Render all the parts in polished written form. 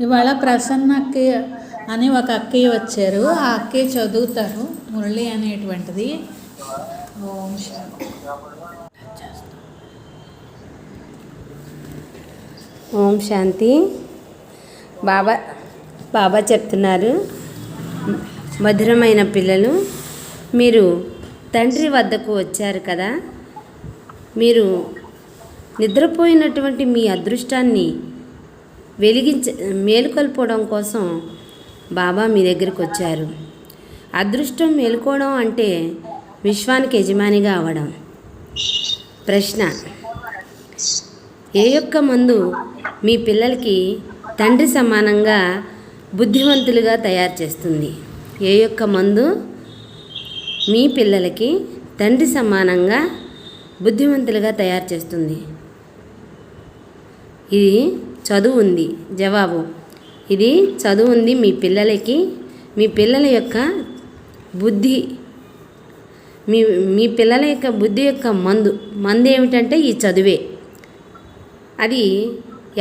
ఇవాళ ప్రసన్న అక్కయ్య అని ఒక అక్కయ్య వచ్చారు. ఆ అక్కయ్య చదువుతారు మురళి అనేటువంటిది. ఓం శాంతి. ఓం శాంతి. బాబా బాబా చెప్తున్నారు, మధురమైన పిల్లలు, మీరు తండ్రి వద్దకు వచ్చారు కదా. మీరు నిద్రపోయినటువంటి మీ అదృష్టాన్ని మేలుకొల్పడం కోసం బాబా మీ దగ్గరికి వచ్చారు. అదృష్టం మేలుకోవడం అంటే విశ్వానికి యజమానిగా అవ్వడం. ప్రశ్న: ఏ యొక్క మందు మీ పిల్లలకి తండ్రి సమానంగా బుద్ధివంతులుగా తయారు చేస్తుంది? ఏ యొక్క మందు మీ పిల్లలకి తండ్రి సమానంగా బుద్ధివంతులుగా తయారు చేస్తుంది? ఇది చదువు ఉంది. జవాబు: ఇది చదువు ఉంది. మీ పిల్లల యొక్క బుద్ధి, మీ పిల్లల యొక్క బుద్ధి యొక్క మందు ఏమిటంటే ఈ చదువే. అది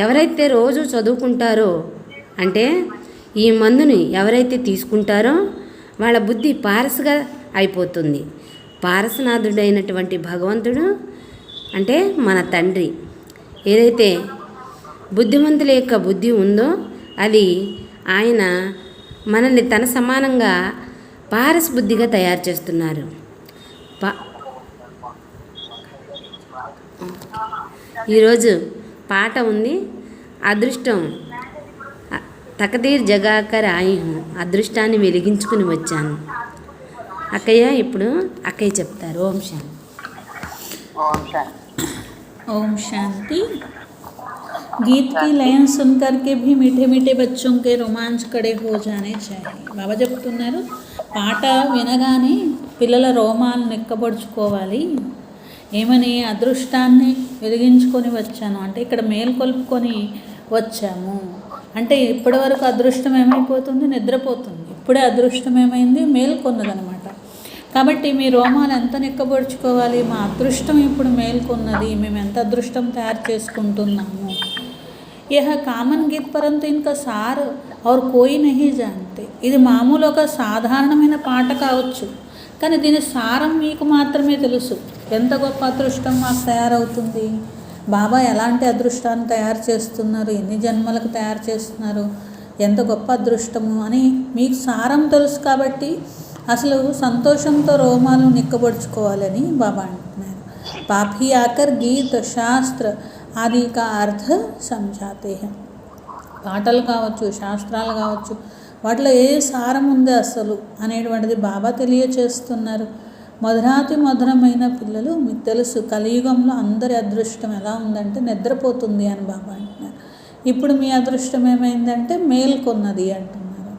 ఎవరైతే రోజు చదువుకుంటారో, అంటే ఈ మందుని ఎవరైతే తీసుకుంటారో వాళ్ళ బుద్ధి పారసుగా అయిపోతుంది. పారసనాథుడైనటువంటి భగవంతుడు అంటే మన తండ్రి. ఏదైతే బుద్ధిమంతుల యొక్క బుద్ధి ఉందో అది ఆయన మనల్ని తన సమానంగా పారస్ బుద్ధిగా తయారు చేస్తున్నారు. ఈరోజు పాట ఉంది, అదృష్టం తకదీర్ జగాకర్ ఆయుహం, అదృష్టాన్ని వెలిగించుకుని వచ్చాను. అక్కయ్య ఇప్పుడు అక్కయ్య చెప్తారు. ఓం శాంతి. ఓం శాంతి. गीत की लयन सुन करके भी मीठे मीठे बच्चों के रोमांच कड़े हो जाने चाहिए. బాబా చెప్తున్నారు, పాట వినగానే పిల్లల రోమాలు నెక్కబడుచుకోవాలి. ఏమని? అదృష్టాన్ని వెలిగించుకొని వచ్చాను అంటే ఇక్కడ మేల్కొల్పుకొని వచ్చాము అంటే ఇప్పటి వరకు అదృష్టం ఏమైపోతుంది? నిద్రపోతుంది. ఇప్పుడే అదృష్టం ఏమైంది? మేల్కొన్నదనమాట. కాబట్టి మీ రోమాలు ఎంత నెక్కబడుచుకోవాలి? మా అదృష్టం ఇప్పుడు మేల్కొన్నది, మేము ఎంత అదృష్టం తయారు చేసుకుంటున్నాము. यह కామన్ గీత్ పరంతు ఇన్కా సార్ और कोई नहीं जानते. ఇది మామూలు ఒక సాధారణమైన పాట కావచ్చు, కానీ దీని సారం మీకు మాత్రమే తెలుసు. ఎంత గొప్ప అదృష్టం మాకు తయారవుతుంది. బాబా ఎలాంటి అదృష్టాన్ని తయారు చేస్తున్నారు, ఎన్ని జన్మలకు తయారు చేస్తున్నారు, ఎంత గొప్ప అదృష్టము అని మీకు సారం తెలుసు. కాబట్టి అసలు సంతోషంతో రోమాలు నిక్కబడుచుకోవాలని బాబా అంటున్నారు. పాపి ఆకర్ గీత్ శాస్త్ర ఆది కా అర్థ సమझाते हैं. పాటలు కావచ్చు, శాస్త్రాలు కావచ్చు, వాటిలో ఏ సారం ఉంది అసలు అనేటువంటిది బాబా తెలియచేస్తున్నారు. మధురాతి మధురమైన పిల్లలు, మీకు తెలుసు కలియుగంలో అందరి అదృష్టం ఎలా ఉందంటే నిద్రపోతుంది అని బాబా అంటున్నారు. ఇప్పుడు మీ అదృష్టం ఏమైందంటే మేల్కొన్నది అంటున్నారు.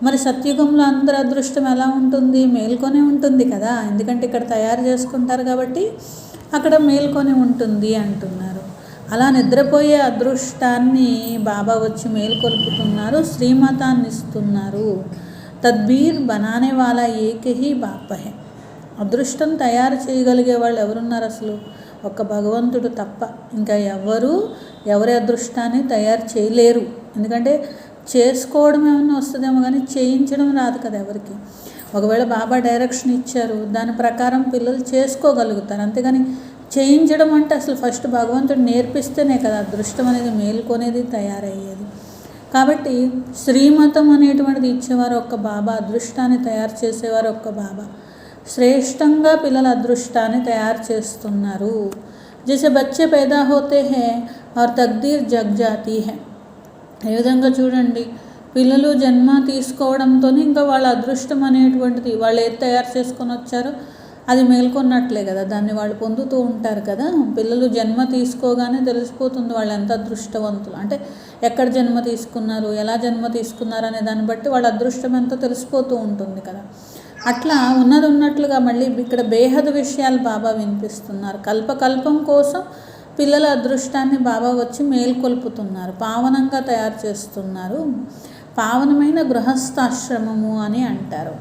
మరి సత్యుగంలో అందరి అదృష్టం ఎలా ఉంటుంది? మేల్కొనే ఉంటుంది కదా, ఎందుకంటే ఇక్కడ తయారు చేసుకుంటారు కాబట్టి అక్కడ మేల్కొని ఉంటుంది అంటున్నారు. అలా నిద్రపోయే అదృష్టాన్ని బాబా వచ్చి మేల్కొల్పుతున్నారు, శ్రీమతాన్ని ఇస్తున్నారు. తద్బీర్ బనానే వాలా ఏకహీ బాప హై. అదృష్టం తయారు చేయగలిగే వాళ్ళు ఎవరున్నారు? అసలు ఒక్క భగవంతుడు తప్ప ఇంకా ఎవరి అదృష్టాన్ని తయారు చేయలేరు. ఎందుకంటే చేసుకోవడం ఏమన్నా వస్తుందేమో కానీ చేయించడం రాదు కదా ఎవరికి. ఒకవేళ బాబా డైరెక్షన్ ఇచ్చారు, దాని ప్రకారం పిల్లలు చేసుకోగలుగుతారు. అంతేగాని చేయించడం అంటే అసలు ఫస్ట్ భగవంతుడు నేర్పిస్తేనే కదా అదృష్టం అనేది మేలుకొనేది తయారయ్యేది. కాబట్టి శ్రీమతం అనేటువంటిది ఇచ్చేవారు ఒక్క బాబా, అదృష్టాన్ని తయారు చేసేవారు ఒక్క బాబా. శ్రేష్టంగా పిల్లల అదృష్టాన్ని తయారు చేస్తున్నారు. జైసే బచ్చే पैदा होते हैं और तकदीर जग जाती है. ఏ విధంగా చూడండి, పిల్లలు జన్మ తీసుకోవడంతో ఇంకా వాళ్ళ అదృష్టం అనేటువంటిది వాళ్ళు ఏది తయారు చేసుకొని వచ్చారో అది మేల్కొన్నట్లే కదా, దాన్ని వాళ్ళు పొందుతూ ఉంటారు కదా. పిల్లలు జన్మ తీసుకోగానే తెలిసిపోతుంది వాళ్ళు ఎంత అదృష్టవంతులు. అంటే ఎక్కడ జన్మ తీసుకున్నారు, ఎలా జన్మ తీసుకున్నారు అనే దాన్ని బట్టి వాళ్ళ అదృష్టం ఎంతో తెలిసిపోతూ ఉంటుంది కదా. అట్లా ఉన్నది ఉన్నట్లుగా మళ్ళీ ఇక్కడ బేహద్ విషయాలు బాబా వినిపిస్తున్నారు. కల్పకల్పం కోసం పిల్లల అదృష్టాన్ని బాబా వచ్చి మేల్కొల్పుతున్నారు, పావనంగా తయారు చేస్తున్నారు. పావనమైన గృహస్థాశ్రమము అని అంటారు.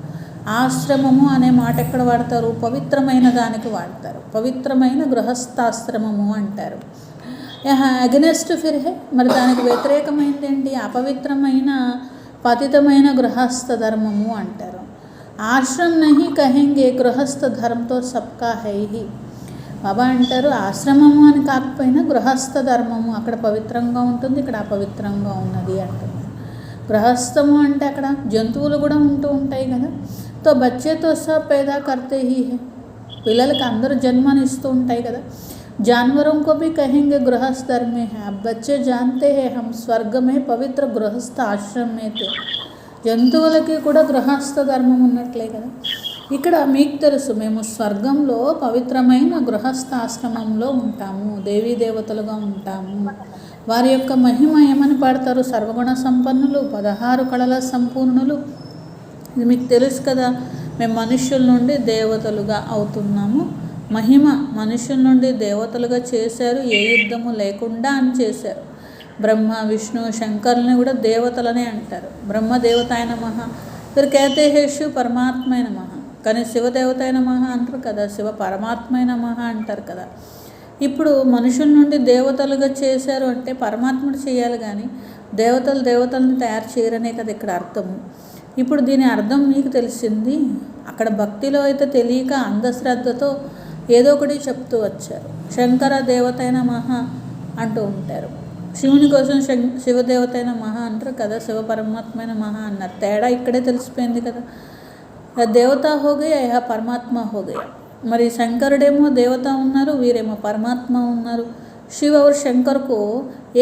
ఆశ్రమము అనే మాట ఎక్కడ వాడతారు? పవిత్రమైన దానికి వాడతారు. పవిత్రమైన గృహస్థాశ్రమము అంటారు. అగెనెస్ట్ ఫిర్ హే, మరి దానికి వ్యతిరేకమైనది ఏంటి? అపవిత్రమైన పతితమైన గృహస్థ ధర్మము అంటారు. ఆశ్రమ్ నహి కహెంగే గృహస్థ ధర్మంతో సబ్కా హై హి. బాబా అంటారు ఆశ్రమము అని కాకపోయినా గృహస్థ ధర్మము అక్కడ పవిత్రంగా ఉంటుంది, ఇక్కడ అపవిత్రంగా ఉన్నది అంటున్నారు. గృహస్థము అంటే అక్కడ జంతువులు కూడా ఉంటూ ఉంటాయి కదా. తో బచ్చేతో సబ్ पैदा करते ही है, పిల్లలకి అందరూ జన్మనిస్తూ ఉంటాయి కదా. जानवरों को भी कहेंगे गृहस्थ धर्म में है. अब बच्चे जानते हैं हम स्वर्ग में पवित्र गृहस्थ आश्रम में थे. జంతువులకి కూడా గృహస్థ ధర్మం ఉన్నట్లే కదా. ఇక్కడ మీకు తెలుసు మేము స్వర్గంలో పవిత్రమైన గృహస్థ ఆశ్రమంలో ఉంటాము, దేవీ దేవతలుగా ఉంటాము. వారి యొక్క మహిమ ఏమని పాడతారు? సర్వగుణ సంపన్నులు, 16 కళల సంపూర్ణులు. ఇది మీకు తెలుసు కదా. మేము మనుష్యుల నుండి దేవతలుగా అవుతున్నాము. మహిమ మనుష్యుల నుండి దేవతలుగా చేశారు, ఏ యుద్ధము లేకుండా అని చేశారు. బ్రహ్మ విష్ణు శంకర్ని కూడా దేవతలనే అంటారు. బ్రహ్మ దేవతాయ నమః, ఫిర్ కహతే హే శివ పరమాత్మాయ నమః. కానీ శివదేవతాయ నమః అంటారు కదా, శివ పరమాత్మాయ నమః అంటారు కదా. ఇప్పుడు మనుషుల నుండి దేవతలుగా చేశారు అంటే పరమాత్ముడు చేయాలి, కానీ దేవతలను తయారు చేయరనే కదా ఇక్కడ అర్థము. ఇప్పుడు దీని అర్థం మీకు తెలిసింది. అక్కడ భక్తిలో అయితే తెలియక అంధశ్రద్ధతో ఏదో ఒకటి చెప్తూ వచ్చారు. శంకర దేవతాయ నమః అంటూ ఉంటారు. శివుని కోసం శివదేవతాయ నమః అంటారు కదా, శివ పరమాత్మాయ నమః అన్నారు. తేడా ఇక్కడే తెలిసిపోయింది కదా. దేవత హోగయా యహ పరమాత్మ హోగయా. మరి శంకరుడేమో దేవత ఉన్నారు, వీరేమో పరమాత్మ ఉన్నారు. శివ और శంకర్కు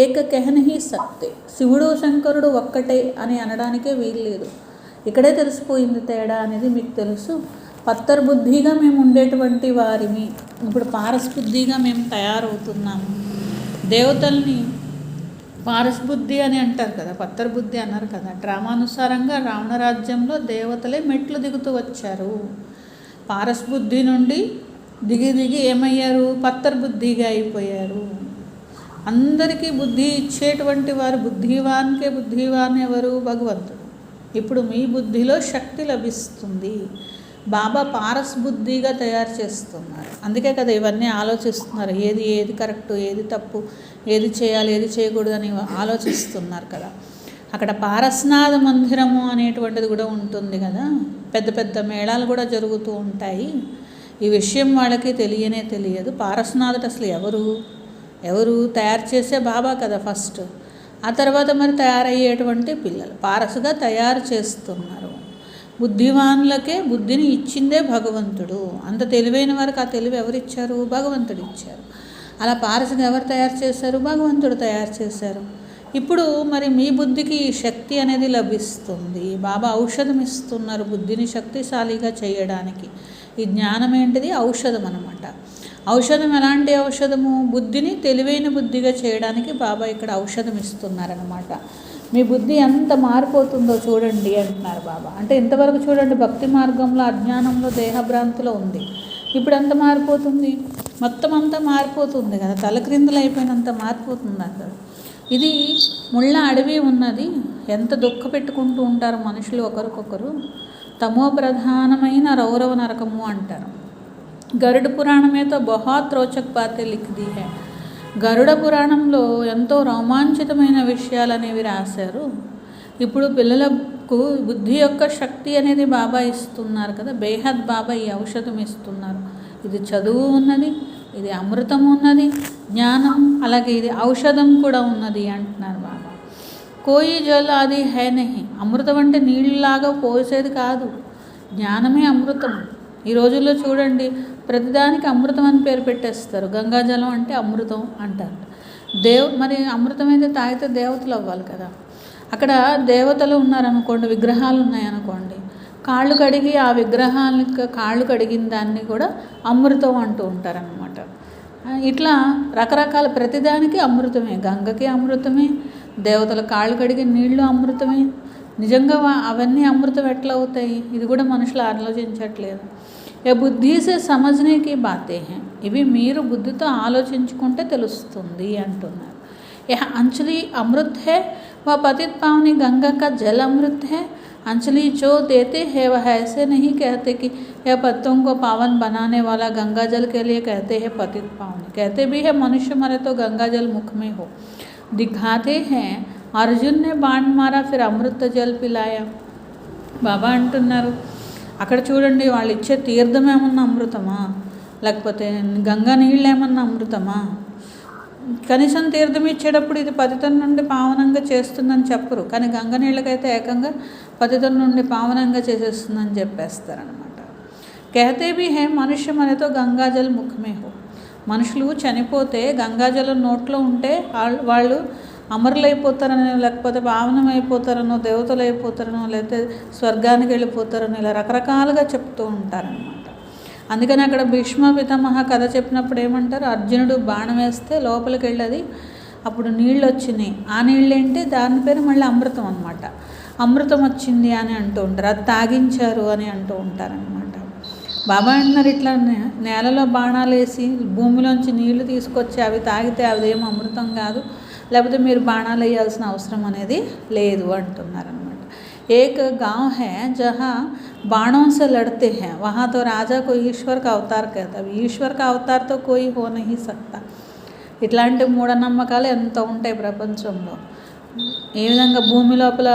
ఏక కెహనహి సక్తే. శివుడు శంకరుడు ఒక్కటే అని అనడానికే వీల్లేదు. ఇక్కడే తెలిసిపోయింది తేడా అనేది మీకు తెలుసు. పత్తర్ బుద్ధిగా మేము ఉండేటువంటి వారిని ఇప్పుడు పారస్ బుద్ధిగా మేము తయారవుతున్నాము. దేవతల్ని పారస్ బుద్ధి అని అంటారు కదా, పత్తర్ బుద్ధి అన్నారు కదా. డ్రామానుసారంగా రావణ రాజ్యంలో దేవతలే మెట్లు దిగుతూ వచ్చారు. పారస్ బుద్ధి నుండి దిగి ఏమయ్యారు? పత్తర్ బుద్ధిగా అయిపోయారు. అందరికీ బుద్ధి ఇచ్చేటువంటి వారు బుద్ధివాన్కే బుద్ధివాన్ ఎవరు? భగవంతుడు. ఇప్పుడు మీ బుద్ధిలో శక్తి లభిస్తుంది. బాబా పారస్ బుద్ధిగా తయారు చేస్తున్నారు. అందుకే కదా ఇవన్నీ ఆలోచిస్తున్నారు. ఏది కరెక్టు, ఏది తప్పు, ఏది చేయాలి, ఏది చేయకూడదని ఆలోచిస్తున్నారు కదా. అక్కడ పారస్నాథ మందిరము అనేటువంటిది కూడా ఉంటుంది కదా. పెద్ద పెద్ద మేళాలు కూడా జరుగుతూ ఉంటాయి. ఈ విషయం వాళ్ళకి తెలియదు. పారస్నాథుడు అసలు ఎవరు తయారు చేసే బాబా కదా ఫస్ట్. ఆ తర్వాత మరి తయారయ్యేటువంటి పిల్లలు పారసుగా తయారు చేస్తున్నారు. బుద్ధివాన్లకే బుద్ధిని ఇచ్చిందే భగవంతుడు. అంత తెలివైన వారికి ఆ తెలివి ఎవరిచ్చారు? భగవంతుడు ఇచ్చారు. అలా పారసుగా ఎవరు తయారు చేశారు? భగవంతుడు తయారు చేశారు. ఇప్పుడు మరి మీ బుద్ధికి ఈ శక్తి అనేది లభిస్తుంది. బాబా ఔషధం ఇస్తున్నారు బుద్ధిని శక్తిశాలిగా చేయడానికి. ఈ జ్ఞానం ఏంటిది? ఔషధం అన్నమాట. ఔషధం ఎలాంటి ఔషధము? బుద్ధిని తెలివైన బుద్ధిగా చేయడానికి బాబా ఇక్కడ ఔషధం ఇస్తున్నారనమాట. మీ బుద్ధి ఎంత మారిపోతుందో చూడండి అంటున్నారు బాబా. అంటే ఇంతవరకు చూడండి భక్తి మార్గంలో అజ్ఞానంలో దేహభ్రాంతిలో ఉంది. ఇప్పుడు ఎంత మారిపోతుంది? మొత్తం అంతా మారిపోతుంది కదా, తలక్రిందులు అయిపోయినంత మారిపోతుంది అసలు. ఇది ముళ్ళ అడవి ఉన్నది. ఎంత దుఃఖ పెట్టుకుంటూ ఉంటారు మనుషులు ఒకరికొకరు. తమో ప్రధానమైన రౌరవ నరకము అంటారు. గరుడ పురాణమేతో బహుత్ రోచక్ బాతే లిఖ్ दी है. గరుడ పురాణంలో ఎంతో రోమాంచితమైన విషయాలు అనేవి రాశారు. ఇప్పుడు పిల్లలకు బుద్ధి యొక్క శక్తి అనేది బాబా ఇస్తున్నారు కదా. బేహద్ బాబా ఈ ఔషధం ఇస్తున్నారు. ఇది చదువు ఉన్నది, ఇది అమృతం ఉన్నది, జ్ఞానం, అలాగే ఇది ఔషధం కూడా ఉన్నది అంటున్నారు బాబా. కోయి జల్ అది హై నహి. అమృతం అంటే నీళ్ళలాగా పోసేది కాదు, జ్ఞానమే అమృతం. ఈ రోజుల్లో చూడండి ప్రతిదానికి అమృతం అని పేరు పెట్టేస్తారు. గంగాజలం అంటే అమృతం అంటారు. మరి అమృతం అయితే తాగితే దేవతలు అవ్వాలి కదా. అక్కడ దేవతలు ఉన్నారనుకోండి, విగ్రహాలు ఉన్నాయనుకోండి, కాళ్ళు కడిగి ఆ విగ్రహాలకు కాళ్ళు కడిగిన దాన్ని కూడా అమృతం అంటూ ఉంటారనమాట. ఇట్లా రకరకాల ప్రతిదానికి అమృతమే. గంగకి అమృతమే, దేవతల కాళ్ళు కడిగి నీళ్లు అమృతమే. నిజంగా అవన్నీ అమృతం ఎట్లా అవుతాయి? ఇది కూడా మనుషులు ఆలోచించట్లేదు. ఏ బుద్ధిసే సమజ్నేకి బాతే హే. ఇవి మీరు బుద్ధితో ఆలోచించుకుంటే తెలుస్తుంది అంటున్నారు. యహ అంజలి అమృత్ హే వ పతిత్ పావని గంగా కా జల్ అమృత్ హే. అంజలి జో దేతే హే వహ ఐసే నహీ कहते कि या पत्तों को पावन बनाने वाला गंगा जल के लिए कहते हैं पतित पावन। कहते भी है मनुष्य मरे तो गंगा जल मुख में हो। दिखाते हैं अर्जुन ने बाण मारा फिर अमृत जल पिलाया। బాబా అంటున్నారు అక్కడ చూడండి వాళ్ళు ఇచ్చే తీర్థం ఏమన్నా అమృతమా, లేకపోతే గంగా నీళ్ళు ఏమన్నా అమృతమా? కనీసం తీర్థం ఇచ్చేటప్పుడు ఇది పతితం నుండి పావనంగా చేస్తుందని చెప్పరు, కానీ గంగ నీళ్ళకైతే ఏకంగా పతితం నుండి పావనంగా చేసేస్తుందని చెప్పేస్తారనమాట. कहते भी है మనుష్య మనతో గంగాజల్ ముఖమే హో. మనుషులు చనిపోతే గంగాజలం నోట్లో ఉంటే వాళ్ళు అమరులైపోతారనో, లేకపోతే పావనం అయిపోతారనో, దేవతలు అయిపోతారనో, లేకపోతే స్వర్గానికి వెళ్ళిపోతారనో, ఇలా రకరకాలుగా చెప్తూ ఉంటారనమాట. అందుకని అక్కడ భీష్మ పితామహ కథ చెప్పినప్పుడు ఏమంటారు, అర్జునుడు బాణం వేస్తే లోపలికి వెళ్ళది, అప్పుడు నీళ్ళు వచ్చినాయి. ఆ నీళ్ళు ఏంటి, దాని పేరు మళ్ళీ అమృతం అనమాట. అమృతం వచ్చింది అని అంటూ ఉంటారు, అది తాగించారు అని అంటూ ఉంటారనమాట. బాబా అన్నారు ఇట్లా నేలలో బాణాలు వేసి భూమిలోంచి నీళ్లు తీసుకొచ్చి అవి తాగితే అదేం అమృతం కాదు, లేకపోతే మీరు బాణాలు వేయాల్సిన అవసరం అనేది లేదు అంటున్నారనమాట. एक गांव है जहाँ बाणों से लड़ते हैं, वहाँ तो राजा को ईश्वर का अवतार कहता है. ईश्वर का अवतार तो कोई हो नहीं सकता. ఇట్లాంటి మూఢనమ్మకాలు ఎంత ఉంటాయి ప్రపంచంలో. ఏ విధంగా భూమి లోపల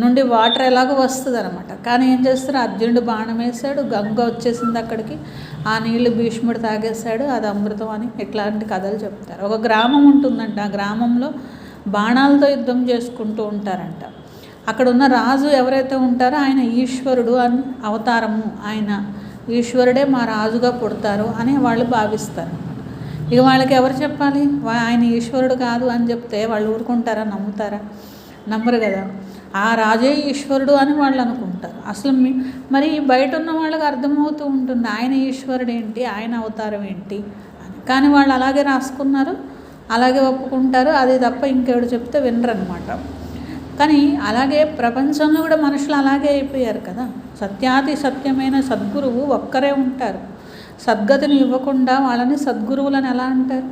నుండి వాటర్ ఎలాగో వస్తుంది అనమాట, కానీ ఏం చేస్తారు, అర్జునుడు బాణం వేశాడు, గంగ వచ్చేసింది అక్కడికి, ఆ నీళ్లు భీష్ముడు తాగేశాడు, అది అమృతం అని ఇట్లాంటి కథలు చెప్తారు. ఒక గ్రామం ఉంటుందంట, ఆ గ్రామంలో బాణాలతో యుద్ధం చేసుకుంటూ ఉంటారంట. అక్కడ ఉన్న రాజు ఎవరైతే ఉంటారో ఆయన ఈశ్వరుడు అని అవతారము, ఆయన ఈశ్వరుడే మా రాజుగా పుడతారు అని వాళ్ళు భావిస్తారు. ఇక వాళ్ళకి ఎవరు చెప్పాలి, ఆయన ఈశ్వరుడు కాదు అని చెప్తే వాళ్ళు ఊరుకుంటారా, నమ్ముతారా? నమ్మరు కదా. ఆ రాజే ఈశ్వరుడు అని వాళ్ళు అనుకుంటారు. అసలు మరి బయట ఉన్న వాళ్ళకి అర్థమవుతూ ఉంటుంది ఆయన ఈశ్వరుడు ఏంటి, ఆయన అవతారం ఏంటి అని. కానీ వాళ్ళు అలాగే రాసుకున్నారు, అలాగే ఒప్పుకుంటారు, అది తప్ప ఇంకెవడు చెప్తే వినరనమాట. కానీ అలాగే ప్రపంచంలో కూడా మనుషులు అలాగే అయిపోయారు కదా. సత్యాతి సత్యమైన సద్గురువు ఒక్కరే ఉంటారు. సద్గతిని ఇవ్వకుండా వాళ్ళని సద్గురువులని ఎలా అంటారు?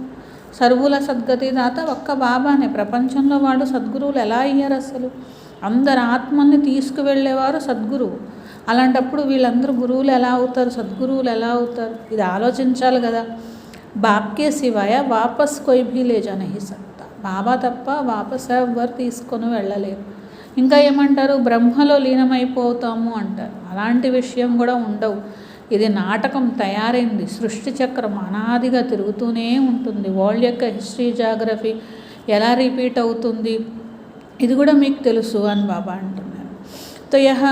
సర్వుల సద్గతి దాత ఒక్క బాబానే. ప్రపంచంలో వాళ్ళు సద్గురువులు ఎలా అయ్యారు? అసలు అందరు ఆత్మల్ని తీసుకువెళ్ళేవారు సద్గురువు. అలాంటప్పుడు వీళ్ళందరూ గురువులు ఎలా అవుతారు, సద్గురువులు ఎలా అవుతారు? ఇది ఆలోచించాలి కదా. బాప్కే శివాయ వాపస్ కోయి భీ లే జా నహీ సక్తా. బాబా తప్ప వాపస్ ఎవ్వరు తీసుకొని వెళ్ళలేరు. ఇంకా ఏమంటారు, బ్రహ్మలో లీనమైపోతాము అంటారు. అలాంటి విషయం కూడా ఉండవు. ఇది నాటకం తయారైంది. సృష్టి చక్రం అనాదిగా తిరుగుతూనే ఉంటుంది. వరల్డ్ యొక్క హిస్టరీ, జాగ్రఫీ ఎలా రిపీట్ అవుతుంది ఇది కూడా మీకు తెలుసు అని బాబా అంటున్నారు. తో యహ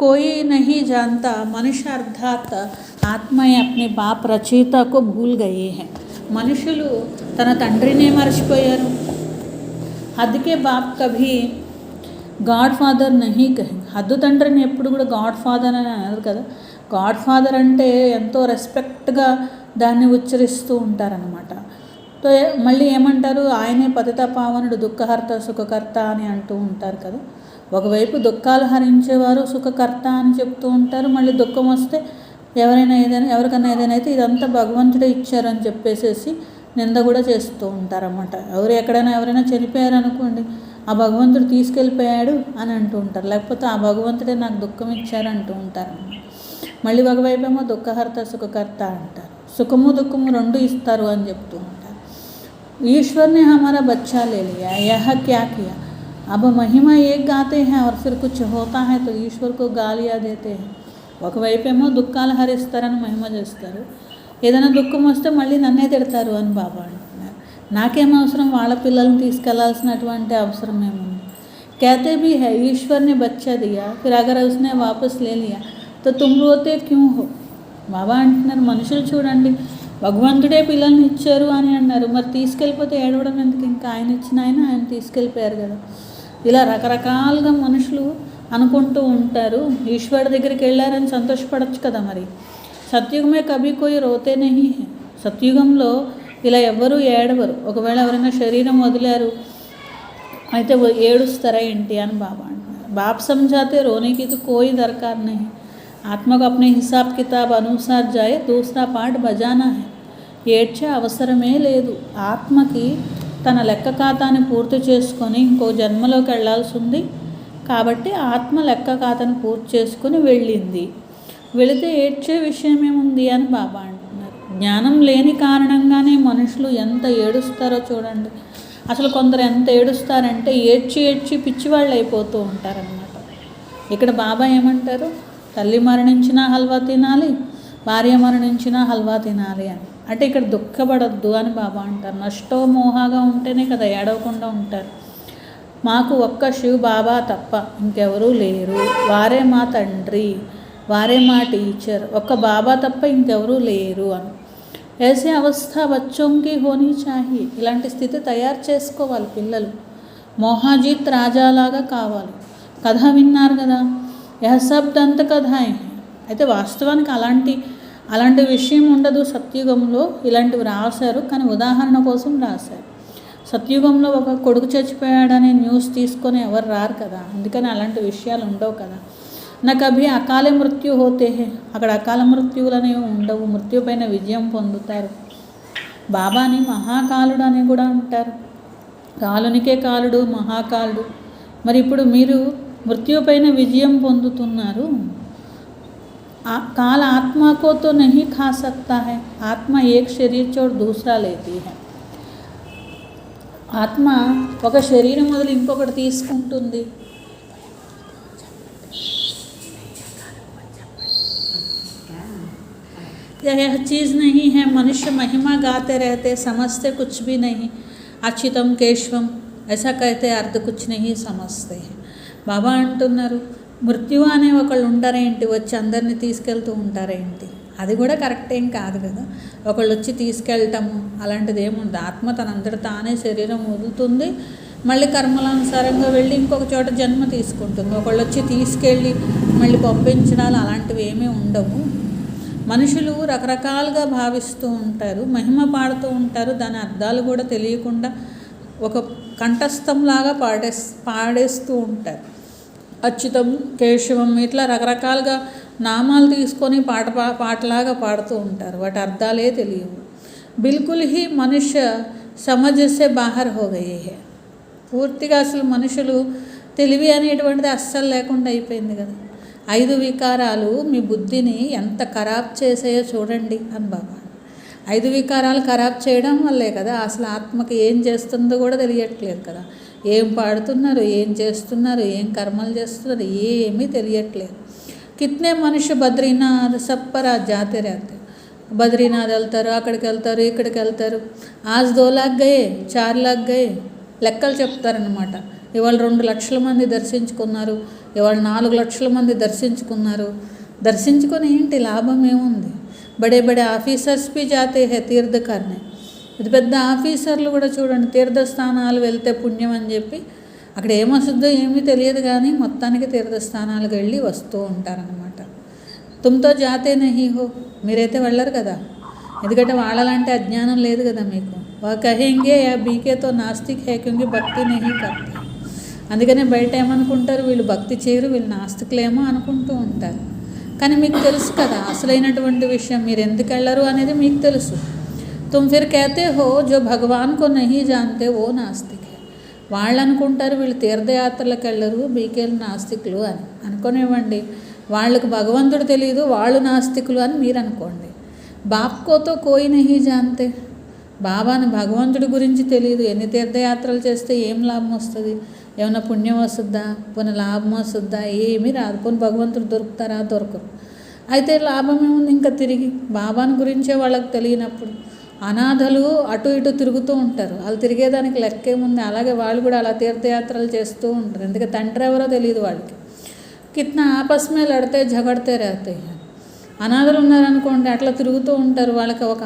కోయి నహీ జాంతా మనుష్య అర్థాత్ ఆత్మయే అప్నే బాప్ రచయితకు భూల్ గయే హై. మనుషులు తన తండ్రినే మర్చిపోయారు. అందుకే బాప్ కభీ గాడ్ ఫాదర్ నహీ కహే. హద్దు తండ్రిని ఎప్పుడు కూడా గాడ్ ఫాదర్ అని అనరు కదా. గాడ్ ఫాదర్ అంటే ఎంతో రెస్పెక్ట్గా దాన్ని ఉచ్చరిస్తూ ఉంటారనమాట. తో మళ్ళీ ఏమంటారు, ఆయనే పతిత పావనుడు, దుఃఖహర్త సుఖకర్త అని అంటూ ఉంటారు కదా. ఒకవైపు దుఃఖాలు హరించేవారు సుఖకర్త అని చెప్తూ ఉంటారు, మళ్ళీ దుఃఖం వస్తే ఎవరికైనా ఏదైనా అయితే ఇదంతా భగవంతుడే ఇచ్చారని చెప్పేసేసి నింద కూడా చేస్తూ ఉంటారన్నమాట. ఎవరైనా చనిపోయారనుకోండి, ఆ భగవంతుడు తీసుకెళ్ళిపోయాడు అని అంటూ ఉంటారు, లేకపోతే ఆ భగవంతుడే నాకు దుఃఖం ఇచ్చారంటూ ఉంటారన్నమాట. మళ్ళీ ఒకవైపు ఏమో దుఃఖహర్త సుఖకర్త అంటారు, సుఖము దుఃఖము రెండు ఇస్తారు అని చెప్తూ ఉంటారు. ईश्वर ने हमारा बच्चा ले लिया, यह क्या किया? अब महिमा एक गाते हैं और फिर कुछ होता है तो ईश्वर को गालियाँ देते हैं. ఒకవైపేమో దుఃఖాలు హరిస్తారని మహిమ చేస్తారు, ఏదైనా దుఃఖం వస్తే మళ్ళీ నన్నే తిడతారు అని బాబా అంటున్నారు. నాకేం అవసరం, వాళ్ళ పిల్లల్ని తీసుకెళ్లాల్సినటువంటి అవసరం ఏముంది? कहते भी है ईश्वर ने बच्चा दिया फिर अगर उसने वापस ले लिया तो तुम रोते क्यों हो? బాబా అంటున్నారు, మనుషులు చూడండి, భగవంతుడే పిల్లల్ని ఇచ్చారు అని అన్నారు, మరి తీసుకెళ్ళిపోతే ఏడవడం ఎందుకు? ఇంకా ఆయన ఇచ్చిన ఆయన తీసుకెళ్ళిపోయారు కదా. ఇలా రకరకాలుగా మనుషులు అనుకుంటూ ఉంటారు. ఈశ్వరుడి దగ్గరికి వెళ్ళారని సంతోషపడచ్చు కదా. మరి సత్యుగమే కభీ కోయి రోతే నహీ హై. సత్యుగంలో ఇలా ఎవ్వరూ ఏడవరు. ఒకవేళ ఎవరైనా శరీరం వదిలారు అయితే ఏడుస్తారా ఏంటి అని బాబా అంటున్నారు. బాప్ సమझाते रोने की तो कोई दरकार नहीं, ఆత్మ को अपने हिसाब किताब अनुसार जाए दूसरा पार्ट बजाना है. ఏడ్చే అవసరమే లేదు. ఆత్మకి తన లెక్క ఖాతాని పూర్తి చేసుకొని ఇంకో జన్మలోకి వెళ్ళాల్సి ఉంది కాబట్టి ఆత్మ లెక్క ఖాతాని పూర్తి చేసుకొని వెళ్ళింది. వెళితే ఏడ్చే విషయం ఏముంది అని బాబా అంటున్నారు. జ్ఞానం లేని కారణంగానే మనుషులు ఎంత ఏడుస్తారో చూడండి. అసలు కొందరు ఎంత ఏడుస్తారంటే ఏడ్చి ఏడ్చి పిచ్చివాళ్ళు అయిపోతూ ఉంటారనమాట. ఇక్కడ బాబా ఏమంటారు, తల్లి మరణించినా హల్వా తినాలి, భార్య మరణించినా హల్వా తినాలి అని. అంటే ఇక్కడ దుఃఖపడద్దు అని బాబా అంటారు. నష్టో మోహాగా ఉంటేనే కదా ఏడవకుండా ఉంటారు. మాకు ఒక్క శివ్ బాబా తప్ప ఇంకెవరూ లేరు, వారే మా తండ్రి, వారే మా టీచర్, ఒక్క బాబా తప్ప ఇంకెవరూ లేరు అని. ऐसे అవస్థ బచ్చోంకి హోనీ చాహియే. ఇలాంటి స్థితి తయారు చేసుకోవాలి పిల్లలు. మోహాజీత్ రాజాలాగా కావాలి. కథ విన్నారు కదా, యహ సబ్ దంత కథాయే. అయితే వాస్తవానికి అలాంటి విషయం ఉండదు సత్యుగంలో. ఇలాంటివి రాశారు కానీ ఉదాహరణ కోసం రాశారు. సత్యుగంలో ఒక కొడుకు చచ్చిపోయాడనే న్యూస్ తీసుకొని ఎవరు రారు కదా, అందుకని అలాంటి విషయాలు ఉండవు కదా. నాకు అభి అకాల మృత్యు హోతే హే, అక్కడ అకాల మృత్యువులు అనేవి ఉండవు, మృత్యు పైన విజయం పొందుతారు. బాబాని మహాకాలుడు అని కూడా అంటారు. కాలునికే కాలుడు, మహాకాలుడు. మరి ఇప్పుడు మీరు మృత్యు పైన విజయం పొందుతున్నారు. काल आत्मा को तो नहीं खा सकता है, आत्मा एक शरीर छोड़ दूसरा लेती है. ఆత్మ ఒక శరీరం మొదలు ఇంకొకటి తీసుకుంటుంది. यह चीज़ नहीं है. मनुष्य महिमा गाते रहते, समझते कुछ भी नहीं. అచ్యుతం కేశవం ऐसा कहते, अर्ध कुछ नहीं समझते हैं. బాబా అంటున్నారు, మృత్యువు అనే ఒకళ్ళు ఉంటారేంటి, వచ్చి అందరినీ తీసుకెళ్తూ ఉంటారేంటి, అది కూడా కరెక్ట్ ఏం కాదు కదా. ఒకళ్ళు వచ్చి తీసుకెళ్ళటము అలాంటిది ఏముంది. ఆత్మ తనంతట తానే శరీరం వదులుతుంది, మళ్ళీ కర్మలానుసారంగా వెళ్ళి ఇంకొక చోట జన్మ తీసుకుంటుంది. ఒకళ్ళు వచ్చి తీసుకెళ్ళి మళ్ళీ పంపించడాలు అలాంటివి ఏమీ ఉండవు. మనుషులు రకరకాలుగా భావిస్తూ ఉంటారు, మహిమ పాడుతూ ఉంటారు, దాని అర్థాలు కూడా తెలియకుండా ఒక కంఠస్థంలాగా పాడేస్తూ ఉంటారు. అచ్యుతం కేశవం ఇట్లా రకరకాలుగా నామాలు తీసుకొని పాటలాగా పాడుతూ ఉంటారు, వాటి అర్థాలే తెలియవు. బిల్కుల్ హీ మనుష్య సమజసే బాహర్ హో గయే హే. పూర్తిగా అసలు మనుషులు తెలివి అనేటువంటిది అస్సలు లేకుండా అయిపోయింది కదా. 5 వికారాలు మీ బుద్ధిని ఎంత ఖరాబ్ చేసాయో చూడండి అని బాబా. 5 వికారాలు ఖరాబ్ చేయడం వల్లే కదా అసలు ఆత్మకి ఏం చేస్తుందో కూడా తెలియట్లేదు కదా. ఏం పాడుతున్నారు, ఏం చేస్తున్నారు, ఏం కర్మలు చేస్తున్నారు, ఏమీ తెలియట్లేదు. కిత్నే మనుష్య బద్రీనాథ్ సప్పరా జాతే रहते. బద్రీనాథ్ వెళ్తారు, అక్కడికి వెళ్తారు, ఇక్కడికి వెళ్తారు. ఆజ్ 2 लाख గయే, 4 लाख గయే, లెక్కలు చెప్తారనమాట. ఇవాళ 2 లక్షల మంది దర్శించుకున్నారు, ఇవాళ 4 లక్షల మంది దర్శించుకున్నారు. దర్శించుకొని ఏంటి లాభం ఏముంది. బడే బడే ఆఫీసర్స్ भी जाते हैं तीर्थ करने. పెద్ద ఆఫీసర్లు కూడా చూడండి తీర్థస్థానాలు వెళ్తే పుణ్యం అని చెప్పి అక్కడ ఏమొస్తుందో ఏమీ తెలియదు కానీ మొత్తానికి తీర్థస్థానాలకు వెళ్ళి వస్తూ ఉంటారనమాట. తుమ్తో జాతే నహీ హో, మీరైతే వెళ్ళరు కదా, ఎందుకంటే వాళ్ళలాంటి అజ్ఞానం లేదు కదా మీకు. వా కహేంగే యా బీకేతో నాస్తిక్ హే క్యోంకి భక్తి నహీ కర్తే. అందుకనే బయట ఏమనుకుంటారు, వీళ్ళు భక్తి చేయరు, వీళ్ళు నాస్తికులేమో అనుకుంటూ ఉంటారు. కానీ మీకు తెలుసు కదా అసలైనటువంటి విషయం, మీరు ఎందుకు వెళ్ళరు అనేది మీకు తెలుసు. तुम फिर कहते हो जो भगवान को नहीं जानते वो नास्तिक है. వాళ్ళు అనుకుంటారు వీళ్ళు తీర్థయాత్రలకు వెళ్ళరు, బీకేలు నాస్తికులు అని అనుకునేవ్వండి. వాళ్ళకు భగవంతుడు తెలియదు, వాళ్ళు నాస్తికులు అని మీరు అనుకోండి. బాప్కోతో కోయి నహీ జాంతే. బాబాని భగవంతుడి గురించి తెలియదు. ఎన్ని తీర్థయాత్రలు చేస్తే ఏం లాభం వస్తుంది, ఏమైనా పుణ్యం వస్తుందా, పోనీ లాభం వస్తుందా, ఏమీ రాదు. పోనీ భగవంతుడు దొరుకుతారా, దొరకరు. అయితే లాభం ఏముంది ఇంకా తిరిగి బాబాని గురించే వాళ్ళకి తెలియనప్పుడు. అనాథలు అటు ఇటు తిరుగుతూ ఉంటారు, వాళ్ళు తిరిగేదానికి లెక్కేముంది. అలాగే వాళ్ళు కూడా అలా తీర్థయాత్రలు చేస్తూ ఉంటారు, ఎందుకంటే తండ్రి ఎవరో తెలియదు వాళ్ళకి. కిత్నా ఆపస్మే లడితే झगड़ते रहते हैं. అనాథలు ఉన్నారనుకోండి అట్లా తిరుగుతూ ఉంటారు, వాళ్ళకి ఒక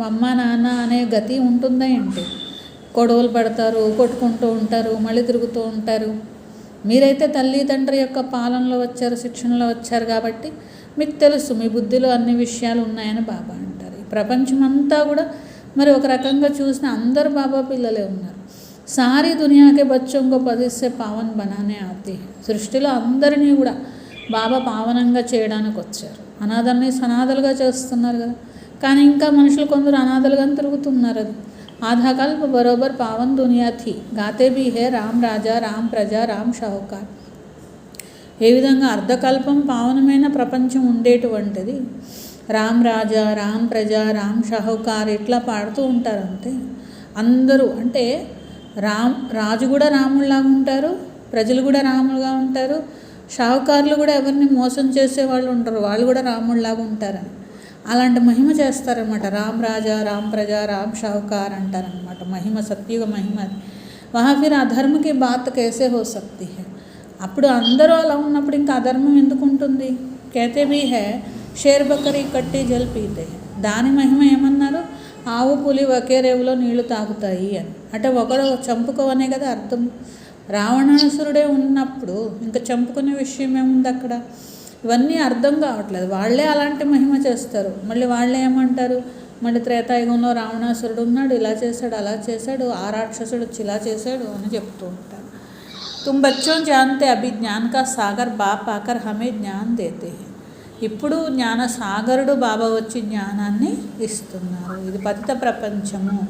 అమ్మ నాన్న అనే గతి ఉంటుందా ఏంటి. గొడవలు పడతారు, కొట్టుకుంటూ ఉంటారు, మళ్ళీ తిరుగుతూ ఉంటారు. మీరైతే తల్లి తండ్రి యొక్క పాలనలో వచ్చారు, శిక్షణలో వచ్చారు కాబట్టి మీకు తెలుసు, మీ బుద్ధిలో అన్ని విషయాలు ఉన్నాయని బాబా అంటారు. ఈ ప్రపంచమంతా కూడా మరి ఒక రకంగా చూసిన అందరు బాబా పిల్లలే ఉన్నారు. సారీ దునియాకే బచ్చోं को పదిస్సే పావన్ బనానే ఆతే. సృష్టిలో అందరినీ కూడా బాబా పావనంగా చేయడానికి వచ్చారు. అనాథల్ని సనాథలుగా చేస్తున్నారు కదా, కానీ ఇంకా మనుషులు కొందరు అనాథలుగానే తిరుగుతున్నారు. అది आधा कल्प बरोबर पावन दुनिया थी, गाते भी है राम राजा राम प्रजा राम शाहूकार. ఏ విధంగా అర్ధకల్పం పావనమైన ప్రపంచం ఉండేటువంటిది. రామ్ రాజా, రామ్ ప్రజా, రామ్ షాహుకార్ ఇట్లా పాడుతూ ఉంటారు అంతే. అందరూ అంటే రాజు కూడా రాముడిలాగా ఉంటారు, ప్రజలు కూడా రాములుగా ఉంటారు, షాహుకారులు కూడా ఎవరిని మోసం చేసే వాళ్ళు ఉంటారు, వాళ్ళు కూడా రాముడిలాగా ఉంటారని అలాంటి మహిమ చేస్తారనమాట. రామ్ రాజా, రామ్ ప్రజా, రామ్ షాహుకార్ అంటారనమాట. మహిమ, సత్యుగ మహిమ అది. వహా ఫిర్ అధర్మ కి బాత్ కైసే హో సక్తి హై. అప్పుడు అందరూ అలా ఉన్నప్పుడు ఇంకా అధర్మం ఎందుకు ఉంటుంది? कहते भी है షేర్ బకరీ కట్టి జల్ పీతే. దాని మహిమ ఏమన్నారు? ఆవు పులి ఒకే రేవులో నీళ్లు తాగుతాయి అని. అంటే ఒకడు చంపుకోవనే కదా అర్థం. రావణాసురుడే ఉన్నప్పుడు ఇంకా చంపుకునే విషయం ఏముంది అక్కడ? ఇవన్నీ అర్థం కావట్లేదు. వాళ్ళే అలాంటి మహిమ చేస్తారు. మళ్ళీ వాళ్ళే ఏమంటారు? మళ్ళీ త్రేతాయుగంలో రావణాసురుడు ఉన్నాడు, ఇలా చేశాడు, అలా చేశాడు, ఆ రాక్షసుడు వచ్చి ఇలా చేశాడు అని చెప్తూ ఉంటారు. తుమ్ బచ్చోं जानते अभी ज्ञान का सागर बाप आकर हमें ज्ञान देते हैं. ఇప్పుడు జ్ఞాన సాగరుడు బాబా వచ్చి జ్ఞానాన్ని ఇస్తున్నారు. ఇది పతిత ప్రపంచము.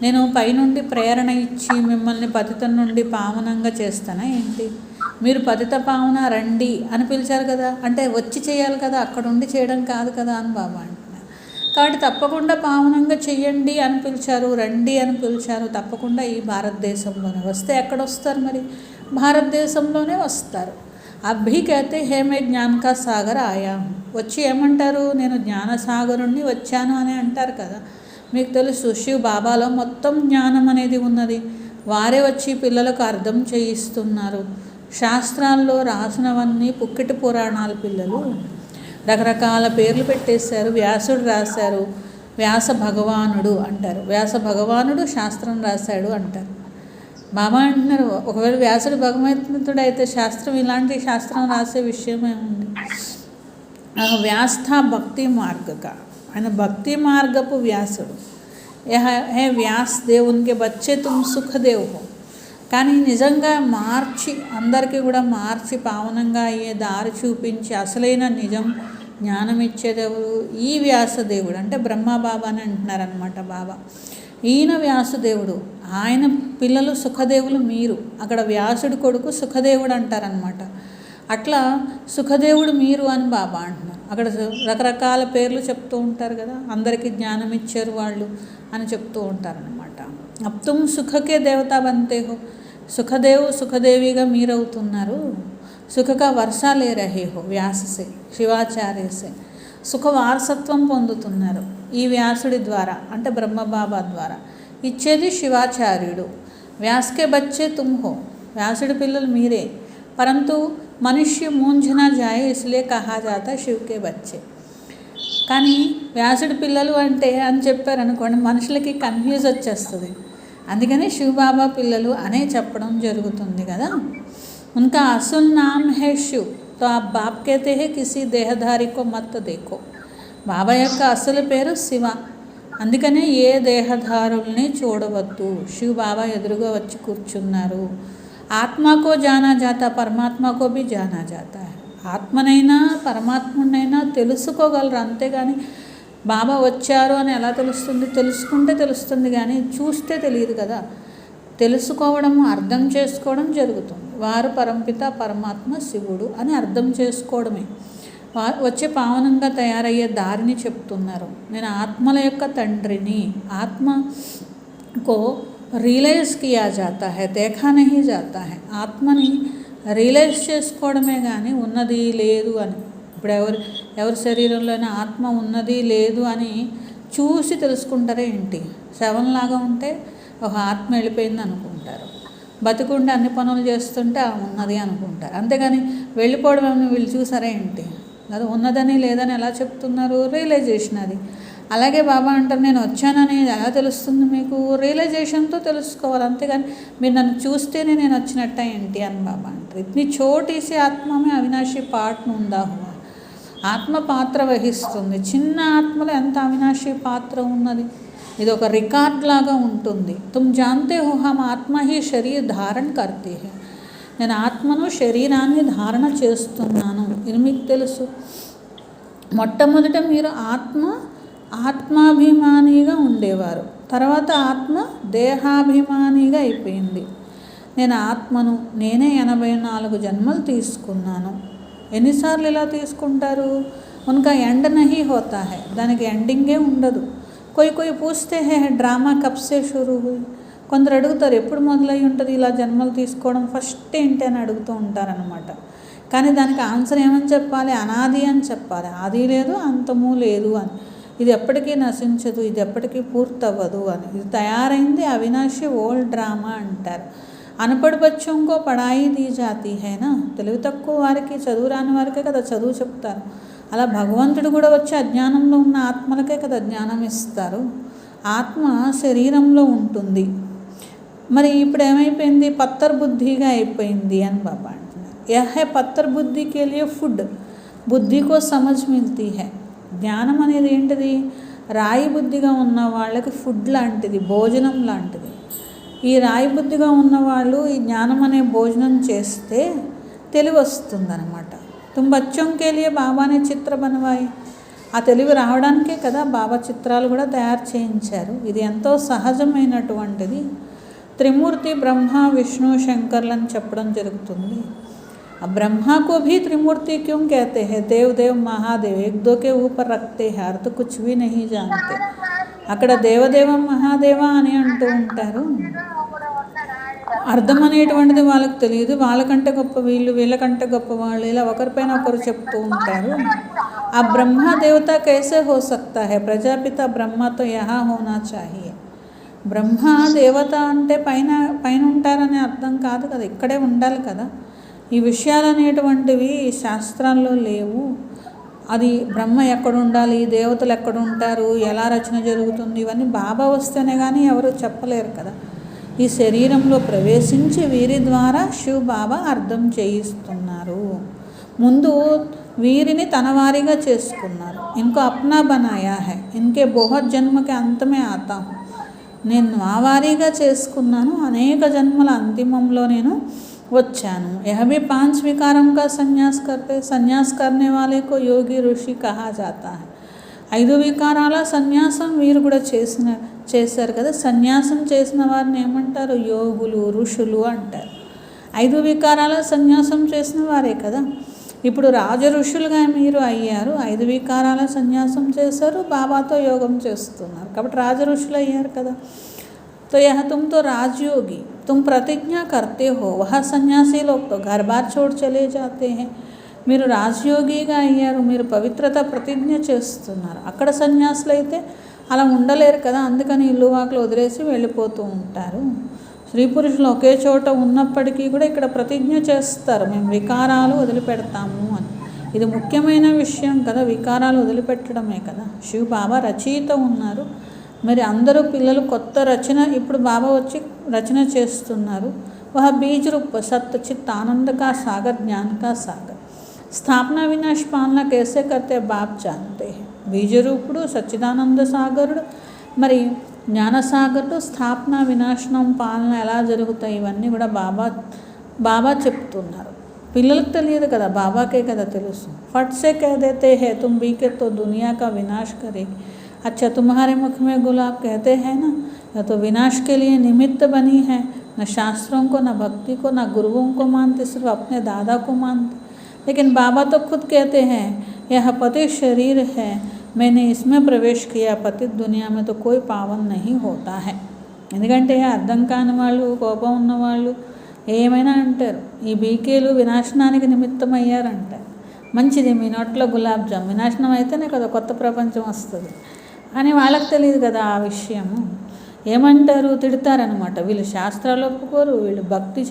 నేను పైనుండి ప్రేరణ ఇచ్చి మిమ్మల్ని పతితం నుండి పావనంగా చేస్తానా ఏంటి? మీరు పతిత పావన రండి అని పిలిచారు కదా, అంటే వచ్చి చేయాలి కదా, అక్కడ ఉండి చేయడం కాదు కదా అని బాబా అంటున్నారు. కాబట్టి తప్పకుండా పావనంగా చెయ్యండి అని పిలిచారు, రండి అని పిలిచారు. తప్పకుండా ఈ భారతదేశంలోనే వస్తే ఎక్కడ వస్తారు? మరి భారతదేశంలోనే వస్తారు. అభి कहते हैं मैं ज्ञान का सागर आया हूँ. వచ్చి ఏమంటారు? నేను జ్ఞానసాగరుణ్ణి వచ్చాను అని అంటారు కదా. మీకు తెలుసు శివ్ బాబాలో మొత్తం జ్ఞానం అనేది ఉన్నది. వారే వచ్చి పిల్లలకు అర్థం చేయిస్తున్నారు. శాస్త్రాల్లో రాసినవన్నీ పుక్కిటి పురాణాలు. పిల్లలు రకరకాల పేర్లు పెట్టేశారు. వ్యాసుడు రాశారు, వ్యాస భగవానుడు అంటారు. వ్యాస భగవానుడు శాస్త్రం రాశాడు అంటారు. బాబా అంటున్నారు, ఒకవేళ వ్యాసుడు భగవంతుడు అయితే శాస్త్రం ఇలాంటి శాస్త్రం రాసే విషయమే ఉంది. వ్యాస్థ భక్తి మార్గక, ఆయన భక్తి మార్గపు వ్యాసుడు. హే వ్యాస్ దేవ్ ఉన్కే బచ్చే తుమ్ సుఖదేవ్ హో. కానీ నిజంగా మార్చి అందరికీ కూడా మార్చి పావనంగా అయ్యే దారి చూపించి అసలైన నిజం జ్ఞానం ఇచ్చేదెవరు? ఈ వ్యాసదేవుడు. అంటే బ్రహ్మబాబా అని అంటున్నారనమాట బాబా. ఈయన వ్యాసుదేవుడు, ఆయన పిల్లలు సుఖదేవులు మీరు. అక్కడ వ్యాసుడి కొడుకు సుఖదేవుడు అంటారనమాట. అట్లా సుఖదేవుడు మీరు అని బాబా అంటున్నారు. అక్కడ రకరకాల పేర్లు చెప్తూ ఉంటారు కదా, అందరికీ జ్ఞానం ఇచ్చారు వాళ్ళు అని చెప్తూ ఉంటారనమాట. అబ్ తుమ్ సుఖకే దేవతా బంతే హో. సుఖదేవు సుఖదేవిగా మీరవుతున్నారు. సుఖగా వర్షా లే రహే హో వ్యాససే శివాచార్యసే. సుఖ వారసత్వం పొందుతున్నారు ఈ వ్యాసుడి ద్వారా, అంటే బ్రహ్మబాబా ద్వారా. ఇచ్చేది శివాచార్యుడు. వ్యాస్కే బచ్చే తుమ్ హో. వ్యాసుడి పిల్లలు మీరే. పరంతు మనుష్య మూంఝన జాయే ఇస్లే కహా జాతా శివకే బచ్చే. కానీ వ్యాసుడి పిల్లలు అంటే అని చెప్పారనుకోండి, మనుషులకి కన్ఫ్యూజ్ వచ్చేస్తుంది. అందుకని శివబాబా పిల్లలు అనే చెప్పడం జరుగుతుంది కదా. ఉన్కా అసలు నామ్ హే శివ్. तो आप बाप कहते हैं किसी देहधारी को मत देखो. బాబా యొక్క అసలు పేరు శివ. అందుకనే ఏ దేహధారుల్ని చూడవద్దు. శివ బాబా ఎదురుగా వచ్చి కూర్చున్నారు. ఆత్మకో జానా జాతా పరమాత్మకో భీ జానా జాతా. ఆత్మనైనా పరమాత్మనైనా తెలుసుకోగలరు. అంతేగాని బాబా వచ్చారు అని ఎలా తెలుస్తుంది? తెలుసుకుంటే తెలుస్తుంది, కానీ చూస్తే తెలియదు కదా. తెలుసుకోవడం, అర్థం చేసుకోవడం జరుగుతుంది. వారు పరంపిత పరమాత్మ శివుడు అని అర్థం చేసుకోవడమే. వచ్చే పావనంగా తయారయ్యే దారిని చెప్తున్నారు. నేను ఆత్మల యొక్క తండ్రిని. ఆత్మకో రియలైజ్ కియా జాతా హై, దేఖా నహీ జాతా హై. ఆత్మని రియలైజ్ చేసుకోవడమే కానీ ఉన్నది లేదు అని. ఇప్పుడు ఎవరి శరీరంలోనే ఆత్మ ఉన్నది లేదు అని చూసి తెలుసుకుంటారే ఏంటి? శవంలాగా ఉంటే ఒక ఆత్మ వెళ్ళిపోయింది అనుకుంటారు. బతికుండి అన్ని పనులు చేస్తుంటే ఉన్నది అనుకుంటారు. అంతేగాని వెళ్ళిపోవడం ఏమైనా వీళ్ళు చూసారా ఏంటి? అది ఉన్నదని లేదని ఎలా చెప్తున్నారు? రియలైజేషన్ అది. అలాగే బాబా అంటారు, నేను వచ్చానని ఎలా తెలుస్తుంది మీకు? రియలైజేషన్తో తెలుసుకోవాలి. అంతేగాని మీరు నన్ను చూస్తేనే నేను వచ్చినట్ట ఏంటి అని బాబా అంటారు. ఇట్ని చోటీసి ఆత్మమే అవినాశి పాటను ఉందా హువా. ఆత్మ పాత్ర వహిస్తుంది. చిన్న ఆత్మలో ఎంత అవినాశి పాత్ర ఉన్నది. ఇది ఒక రికార్డ్ లాగా ఉంటుంది. తుమ్ జాన్తే హో హమ్ ఆత్మ హీ శరీర ధారణ కర్తే హై. నేను ఆత్మను శరీరాన్ని ధారణ చేస్తున్నాను. ఇది మీకు తెలుసు. మొట్టమొదట మీరు ఆత్మాభిమానిగా ఉండేవారు. తర్వాత ఆత్మ దేహాభిమానిగా అయిపోయింది. నేను ఆత్మను, నేనే 84 జన్మలు తీసుకున్నాను. ఎన్నిసార్లు ఇలా తీసుకుంటారు? ఉనకా ఎండ్ నహీ హోతా హై, దానికి ఎండింగే ఉండదు. कोई పూछతే హై డ్రామా కబ్ సే షురూ హుయి. కొందరు అడుగుతారు ఎప్పుడు మొదలై ఉంటుంది ఇలా జన్మలు తీసుకోవడం, ఫస్ట్ ఏంటి అని అడుగుతూ ఉంటారనమాట. కానీ దానికి ఆన్సర్ ఏమని చెప్పాలి? అనాది అని చెప్పాలి. ఆది లేదు, అంతము లేదు అని. ఇది ఎప్పటికీ నశించదు, ఇది ఎప్పటికీ పూర్తవ్వదు అని. ఇది తయారైంది అవినాశి ఓల్డ్ డ్రామా అంటారు. అనపడి బచ్చోంకో పడాయి దీ జాతి హైనా, తెలివి తక్కువ వారికి, చదువు రాని వారికే కదా చదువు చెప్తారు. అలా భగవంతుడు కూడా వచ్చి అజ్ఞానంలో ఉన్న ఆత్మలకే కదా జ్ఞానం ఇస్తారు. ఆత్మ శరీరంలో ఉంటుంది. మరి ఇప్పుడు ఏమైపోయింది? పత్తర్ బుద్ధిగా అయిపోయింది అని బాబా అంటున్నారు. యహ్ హై పత్తర్ బుద్ధికి లియే ఫుడ్, బుద్ధికో సమజ్ మిల్తీ హై. జ్ఞానం అనేది ఏంటిది? రాయి బుద్ధిగా ఉన్న వాళ్ళకి ఫుడ్ లాంటిది, భోజనం లాంటిది. ఈ రాయి బుద్ధిగా ఉన్నవాళ్ళు ఈ జ్ఞానం అనే భోజనం చేస్తే తెలివి వస్తుందన్నమాట. తుమ్ బచ్చోంకే లియే బాబానే చిత్ర బనవాయి. ఆ తెలివి రావడానికే కదా బాబా చిత్రాలు కూడా తయారు చేయించారు. ఇది ఎంతో సహజమైనటువంటిది. త్రిమూర్తి బ్రహ్మ విష్ణు శంకర్లని చెప్పడం జరుగుతుంది. अब ब्रह्मा को भी त्रिमूर्ति क्यों कहते हैं? देव देव महादेव एक दो के ऊपर रखते हैं, अर्थ कुछ भी नहीं जानते. అక్కడ దేవదేవ మహాదేవ అని అంటూ ఉంటారు. అర్థం అనేటువంటిది వాళ్ళకి తెలియదు. వాళ్ళకంటే గొప్ప వీళ్ళు, వీళ్ళకంటే గొప్ప వాళ్ళు, ఇలా ఒకరిపైన ఒకరు చెప్తూ ఉంటారు. ఆ బ్రహ్మ దేవత कैसे हो सकता है? ప్రజాపిత బ్రహ్మ तो यहाँ होना चाहिए. బ్రహ్మ దేవత అంటే పైన పైన ఉంటారనే అర్థం కాదు కదా, ఇక్కడే ఉండాలి కదా. ఈ విషయాలు అనేటువంటివి శాస్త్రాల్లో లేవు. అది బ్రహ్మ ఎక్కడ ఉండాలి, దేవతలు ఎక్కడ ఉంటారు, ఎలా రచన జరుగుతుంది, ఇవన్నీ బాబా వస్తేనే కానీ ఎవరు చెప్పలేరు కదా. ఈ శరీరంలో ప్రవేశించి వీరి ద్వారా శివ్ బాబా అర్థం చేయిస్తున్నారు. ముందు వీరిని తనవారిగా చేసుకున్నారు. ఇన్కో అప్నా బనాయా హై, ఇన్కే బహుత్ జన్మకి అంతమే ఆతా హూ. నేను నా వారీగా చేసుకున్నాను, అనేక జన్మల అంతిమంలో నేను వచ్చాను. यह भी 5 विकारों का संन्यास करते, संन्यास करने वाले को योगी ऋषि कहा जाता है. 5 వికారాల సన్యాసం వీరు కూడా చేశారు కదా. సన్యాసం చేసిన వారిని ఏమంటారు? యోగులు, ఋషులు అంటారు. 5 వికారాల సన్యాసం చేసిన వారే కదా. ఇప్పుడు రాజ ఋషులుగా మీరు అయ్యారు, 5 వికారాల సన్యాసం చేశారు, బాబాతో యోగం చేస్తున్నారు కాబట్టి రాజ ఋషులు అయ్యారు కదా. तो यह तुम तो राजयोगी, तुम प्रतिज्ञा करते हो. वह सन्यासी लोग तो घर बार छोड़ चले जाते हैं. మీరు రాజయోగిగా అయ్యారు, మీరు పవిత్రత ప్రతిజ్ఞ చేస్తున్నారు. అక్కడ సన్యాసులు అయితే అలా ఉండలేరు కదా, అందుకని ఇల్లు వాకులు వదిలేసి వెళ్ళిపోతూ ఉంటారు. స్త్రీ పురుషులు ఒకే చోట ఉన్నప్పటికీ కూడా ఇక్కడ ప్రతిజ్ఞ చేస్తారు, మేము వికారాలు వదిలిపెడతాము అని. ఇది ముఖ్యమైన విషయం కదా, వికారాలు వదిలిపెట్టడమే కదా. శివ్ బాబా రచయిత ఉన్నారు. మరి అందరూ పిల్లలు కొత్త రచన ఇప్పుడు బాబా వచ్చి రచన చేస్తున్నారు. వహ బీజ్ రూప సత్ చిత్ ఆనంద కా సాగర్, జ్ఞాన్ కా సాగర్. స్థాపన వినాశ పాలన కేసే కర్తే బాప్ జాన్తే. బీజరూపుడు సచ్చిదానంద సాగరుడు, మరి జ్ఞానసాగరుడు, స్థాపన వినాశనం పాలన ఎలా జరుగుతాయి ఇవన్నీ కూడా బాబా చెప్తున్నారు. పిల్లలకు తెలియదు కదా, బాబాకే కదా తెలుసు. ఫట్ సే కహ దేతే హై తుమ్ బీకే తో దునియా కా వినాశ్ కరేగి. अच्छा तुम्हारे मुख में गुलाब कहते हैं ना, यह तो विनाश के लिए निमित्त बनी है. न शास्त्रों को, न भक्ति को, न गुरुओं को मानते, सिर्फ अपने दादा को मानते. लेकिन बाबा तो खुद कहते हैं यह पतित शरीर है, मैंने इसमें प्रवेश किया. पतित दुनिया में तो कोई पावन नहीं होता है. ఎందుకంటే అర్థం కాని వాళ్ళు, కోపం ఉన్నవాళ్ళు ఏమైనా అంటారు. ఈ బీకేలు వినాశనానికి నిమిత్తం అయ్యారంటారు. మంచిది, మీ నోట్లో గులాబ్ జామ్ వినాశనం అయితేనే కదా కొత్త ప్రపంచం వస్తుంది అని వాళ్ళకి తెలియదు కదా ఆ విషయము. ఏమంటారు? తిడతారనమాట. వీళ్ళు శాస్త్రాలు ఒప్పుకోరు, వీళ్ళు భక్తి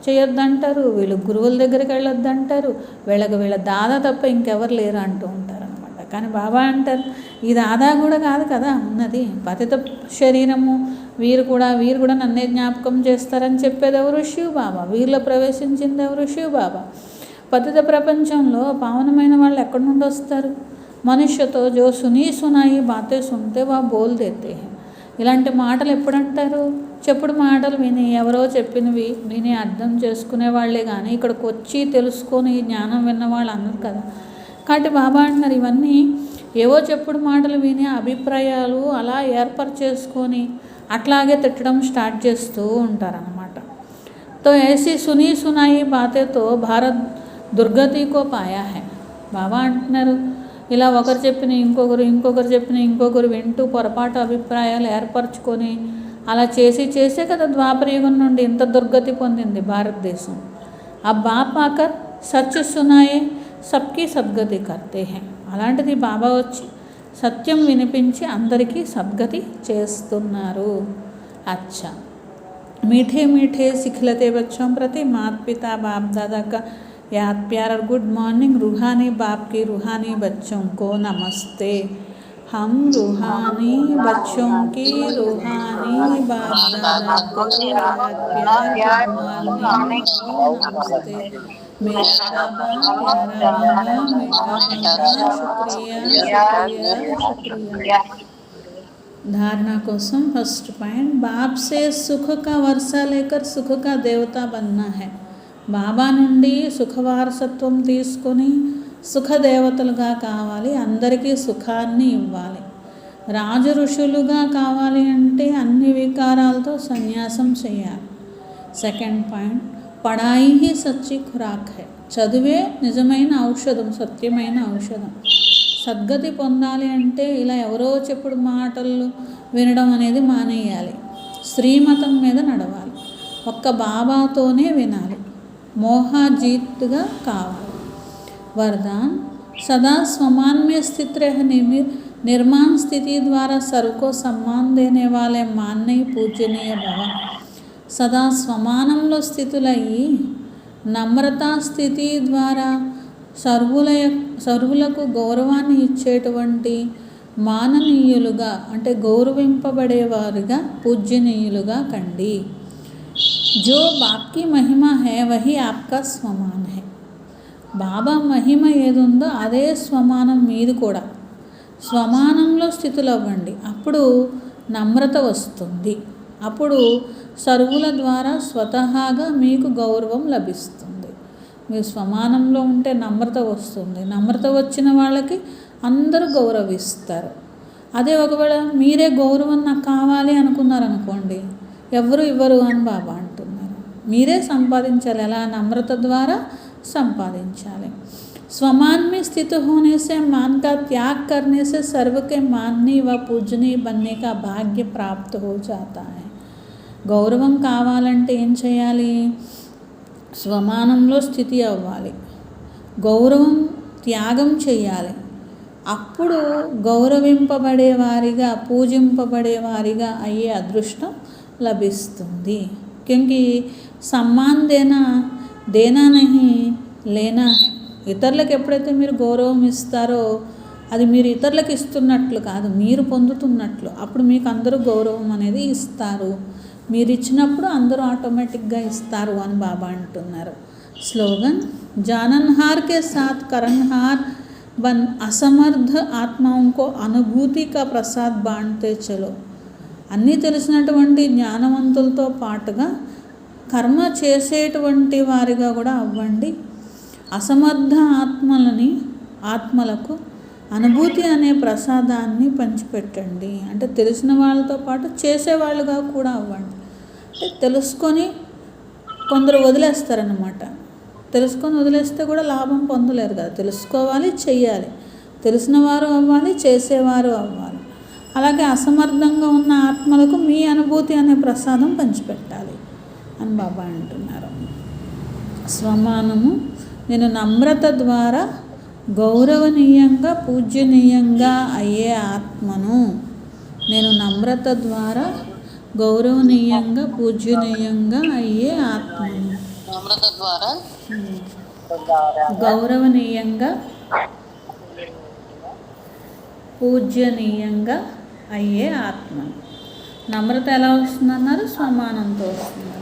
చేయొద్దంటారు, వీళ్ళు గురువుల దగ్గరికి వెళ్ళొద్దంటారు, వీళ్ళ దాదా తప్ప ఇంకెవరు లేరు అంటూ ఉంటారనమాట. కానీ బాబా అంటారు ఈ దాదా కూడా కాదు కదా ఉన్నది, పతిత శరీరము. వీరు కూడా నన్నే జ్ఞాపకం చేస్తారని చెప్పేది ఎవరు? శివ్ బాబా. వీరిలో ప్రవేశించింది ఎవరు? శివ్ బాబా. పతిత ప్రపంచంలో పావనమైన వాళ్ళు ఎక్కడి నుండి వస్తారు? మనుష్యతో జో సునాయి బాతే సుంటే వా బోల్ దేతే హై. ఇలాంటి మాటలు ఎప్పుడంటారు? చెప్పుడు మాటలు విని, ఎవరో చెప్పినవి విని అర్థం చేసుకునే వాళ్ళే కానీ ఇక్కడికి వచ్చి తెలుసుకొని జ్ఞానం విన్న వాళ్ళు అన్నారు కదా. కాబట్టి బాబా అంటున్నారు ఇవన్నీ ఏవో చెప్పుడు మాటలు విని అభిప్రాయాలు అలా ఏర్పాటు చేసుకొని అట్లాగే తిట్టడం స్టార్ట్ చేస్తూ ఉంటారన్నమాట. तो ऐसी सुनी सुनाई बातें तो భారత్ దుర్గతికో పాయా హై. బాబా అంటున్నారు, ఇలా ఒకరు చెప్పిన ఇంకొకరు చెప్పిన ఇంకొకరు వింటూ పొరపాటు అభిప్రాయాలు ఏర్పరచుకొని అలా చేసే కదా ద్వాపరయుగం నుండి ఇంత దుర్గతి పొందింది భారతదేశం. అబ్ బాప్ ఆకర్ సచ్ సునాయే సబ్కి సద్గతి కర్తే హై. అలాంటిది బాబా వచ్చి సత్యం వినిపించి అందరికీ సద్గతి చేస్తున్నారు. అచ్చా, मीठे मीठे सिखलते बच्चों प्रति माता पिता बाप दादा का याद प्यार और गुड मॉर्निंग. रूहानी बाप की रूहानी बच्चों को नमस्ते. हम रूहानी बच्चों की रूहानी बाप दादा को याद प्यार गुड मॉर्निंग और नमस्ते. मेरा बाबा प्यारा बाबा मीठा बाबा शुक्रिया शुक्रिया शुक्रिया. धारणा कोसम फर्स्ट पॉइंट, बाप से सुख का वर्षा लेकर सुख का देवता बनना है. బాబా నుండి సుఖవారసత్వం తీసుకొని సుఖదేవతలుగా కావాలి, అందరికీ సుఖాన్ని ఇవ్వాలి. రాజు ఋషులుగా కావాలి అంటే అన్ని వికారాలతో సన్యాసం చేయాలి. సెకండ్ పాయింట్, పడాయి హీ సచ్చి ఖురాక్ హై. చదువే నిజమైన ఔషధం, సత్యమైన ఔషధం. సద్గతి పొందాలి అంటే ఇలా ఎవరో చెప్పుడు మాటలు వినడం అనేది మానేయాలి. శ్రీమతం మీద నడవాలి. ఒక్క బాబాతోనే వినాలి. మోహాజీత్గా కావాలి. वरदान, सदा स्वमान में स्थित रह निर्माण स्थिति द्वारा सर्व को सम्मान देने वाले माननीय पूजनीय भव. సదా స్వమానంలో స్థితులయ్యి నమ్రతా స్థితి ద్వారా సర్వులకు గౌరవాన్ని ఇచ్చేటువంటి మాననీయులుగా అంటే గౌరవింపబడేవారుగా పూజ్యనీయులుగా కండి. जो बाप की महिमा है वही आपका स्वमान है. బాబా మహిమ ఏదుందో అదే స్వమానం మీది కూడా. స్వమానంలో స్థితులు అవ్వండి, అప్పుడు నమ్రత వస్తుంది. అప్పుడు సర్వుల ద్వారా స్వతహాగా మీకు గౌరవం లభిస్తుంది. మీరు స్వమానంలో ఉంటే నమ్రత వస్తుంది. నమ్రత వచ్చిన వాళ్ళకి అందరూ గౌరవిస్తారు. అదే ఒకవేళ మీరే గౌరవం నాకు కావాలి అనుకున్నారనుకోండి, ఎవరు ఇవ్వరు అని బాబా అంటున్నారు. మీరే సంపాదించాలి. ఎలా? నమ్రత ద్వారా संपादिंचाले. स्वमान में स्थित होने से मान का त्याग करने से सर्व के माननीय व पूजनीय बनने का भाग्य प्राप्त हो जाता है. గౌరవం కావాలంటే ఏం చేయాలి? స్వమానంలో స్థితి అవ్వాలి, గౌరవం త్యాగం చేయాలి. అప్పుడు గౌరవింపబడేవారిగా పూజింపబడేవారిగా అయ్యే అదృష్టం లభిస్తుంది. క్योंकि सम्मान దేనా నహీ లేనా హై. ఇతరులకు ఎప్పుడైతే మీరు గౌరవం ఇస్తారో అది మీరు ఇతరులకు ఇస్తున్నట్లు కాదు, మీరు పొందుతున్నట్లు. అప్పుడు మీకు అందరూ గౌరవం అనేది ఇస్తారు. మీరు ఇచ్చినప్పుడు అందరూ ఆటోమేటిక్గా ఇస్తారు అని బాబా అంటున్నారు. స్లోగన్, जाननहार के साथ करनहार बन असमर्थ आत्माओं को अनुभूति का प्रसाद बांटते चलो. అన్నీ తెలిసినటువంటి జ్ఞానవంతులతో పాటుగా కర్మ చేసేటువంటి వారిగా కూడా అవ్వండి. అసమర్థ ఆత్మలకు అనుభూతి అనే ప్రసాదాన్ని పంచిపెట్టండి. అంటే తెలిసిన వాళ్ళతో పాటు చేసేవాళ్ళుగా కూడా అవ్వండి. అంటే తెలుసుకొని కొందరు వదిలేస్తారనమాట. తెలుసుకొని వదిలేస్తే కూడా లాభం పొందలేరు కదా. తెలుసుకోవాలి, చెయ్యాలి. తెలిసిన వారు అవ్వాలి, చేసేవారు అవ్వాలి. అలాగే అసమర్థంగా ఉన్న ఆత్మలకు మీ అనుభూతి అనే ప్రసాదం పంచిపెట్టాలి అని బాబా అంటున్నారు. స్వమానము, నేను నమ్రత ద్వారా గౌరవనీయంగా పూజ్యనీయంగా అయ్యే ఆత్మను. నేను నమ్రత ద్వారా గౌరవనీయంగా పూజ్యనీయంగా అయ్యే ఆత్మను. నమ్రత ద్వారా గౌరవనీయంగా పూజ్యనీయంగా అయ్యే ఆత్మను. నమ్రత ఎలా వస్తుందన్నారు? స్వమానంతో వస్తుందన్నారు.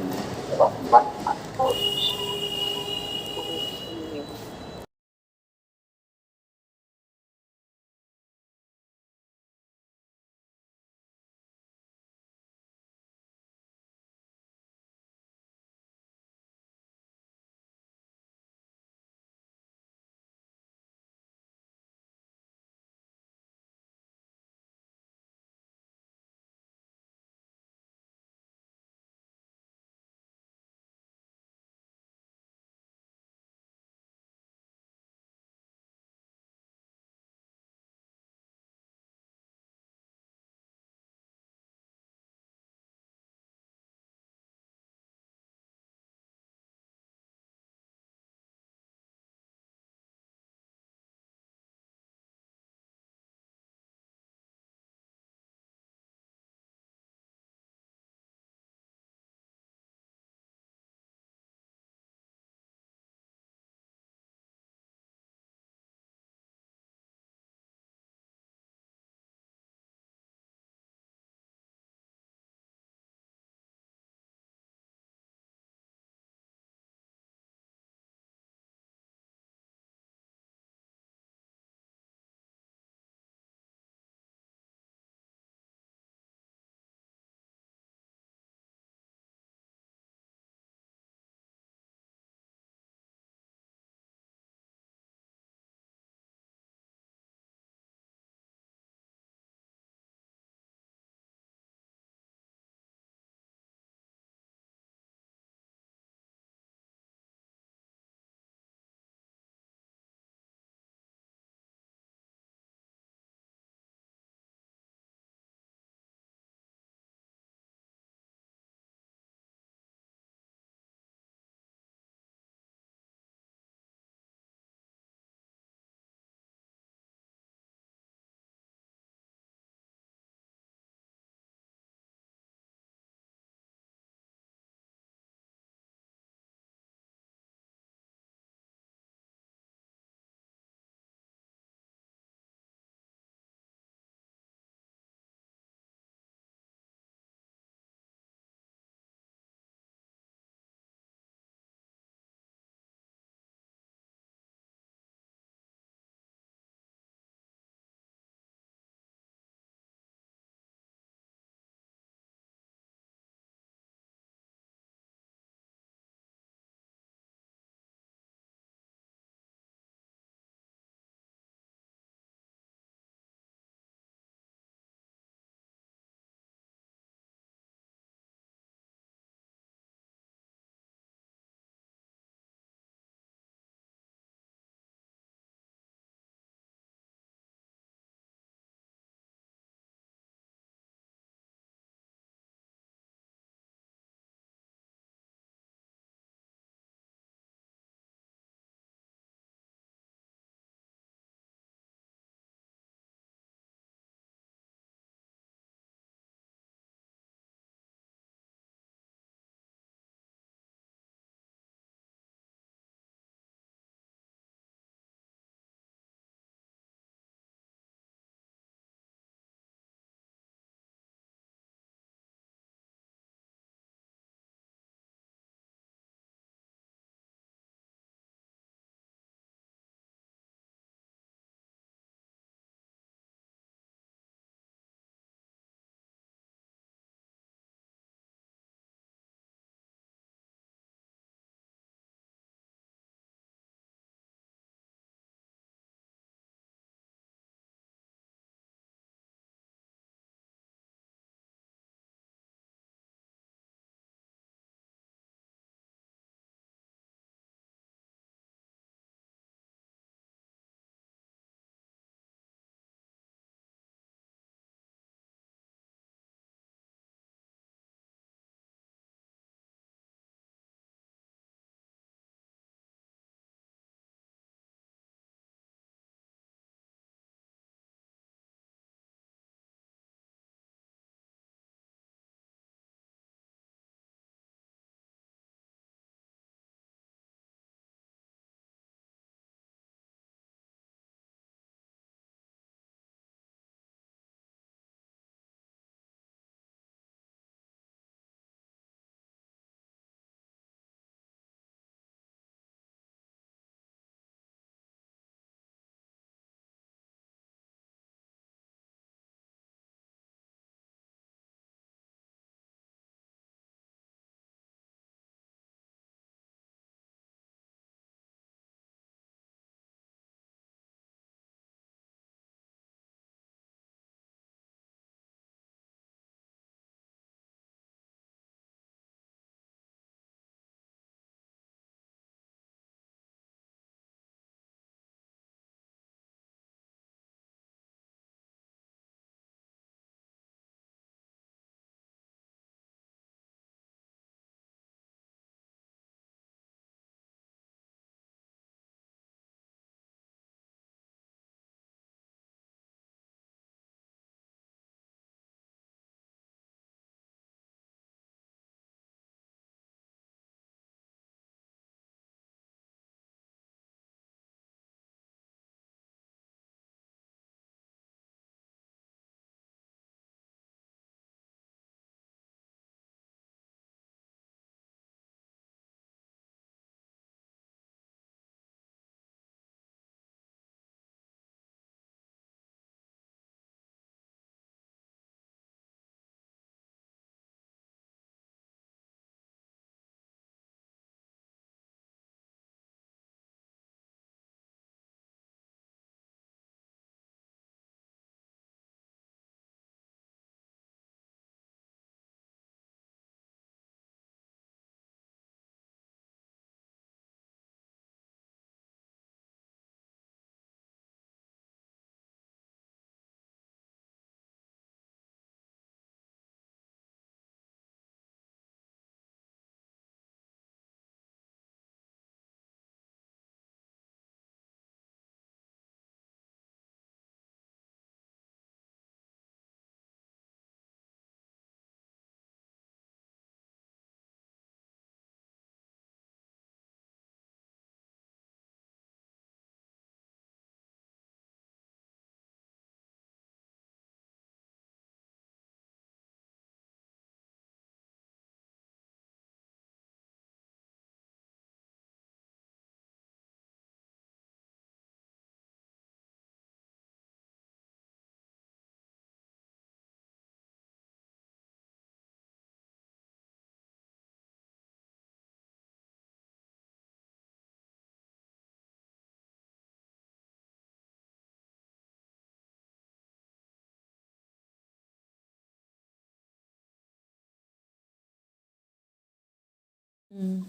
ఉమ్.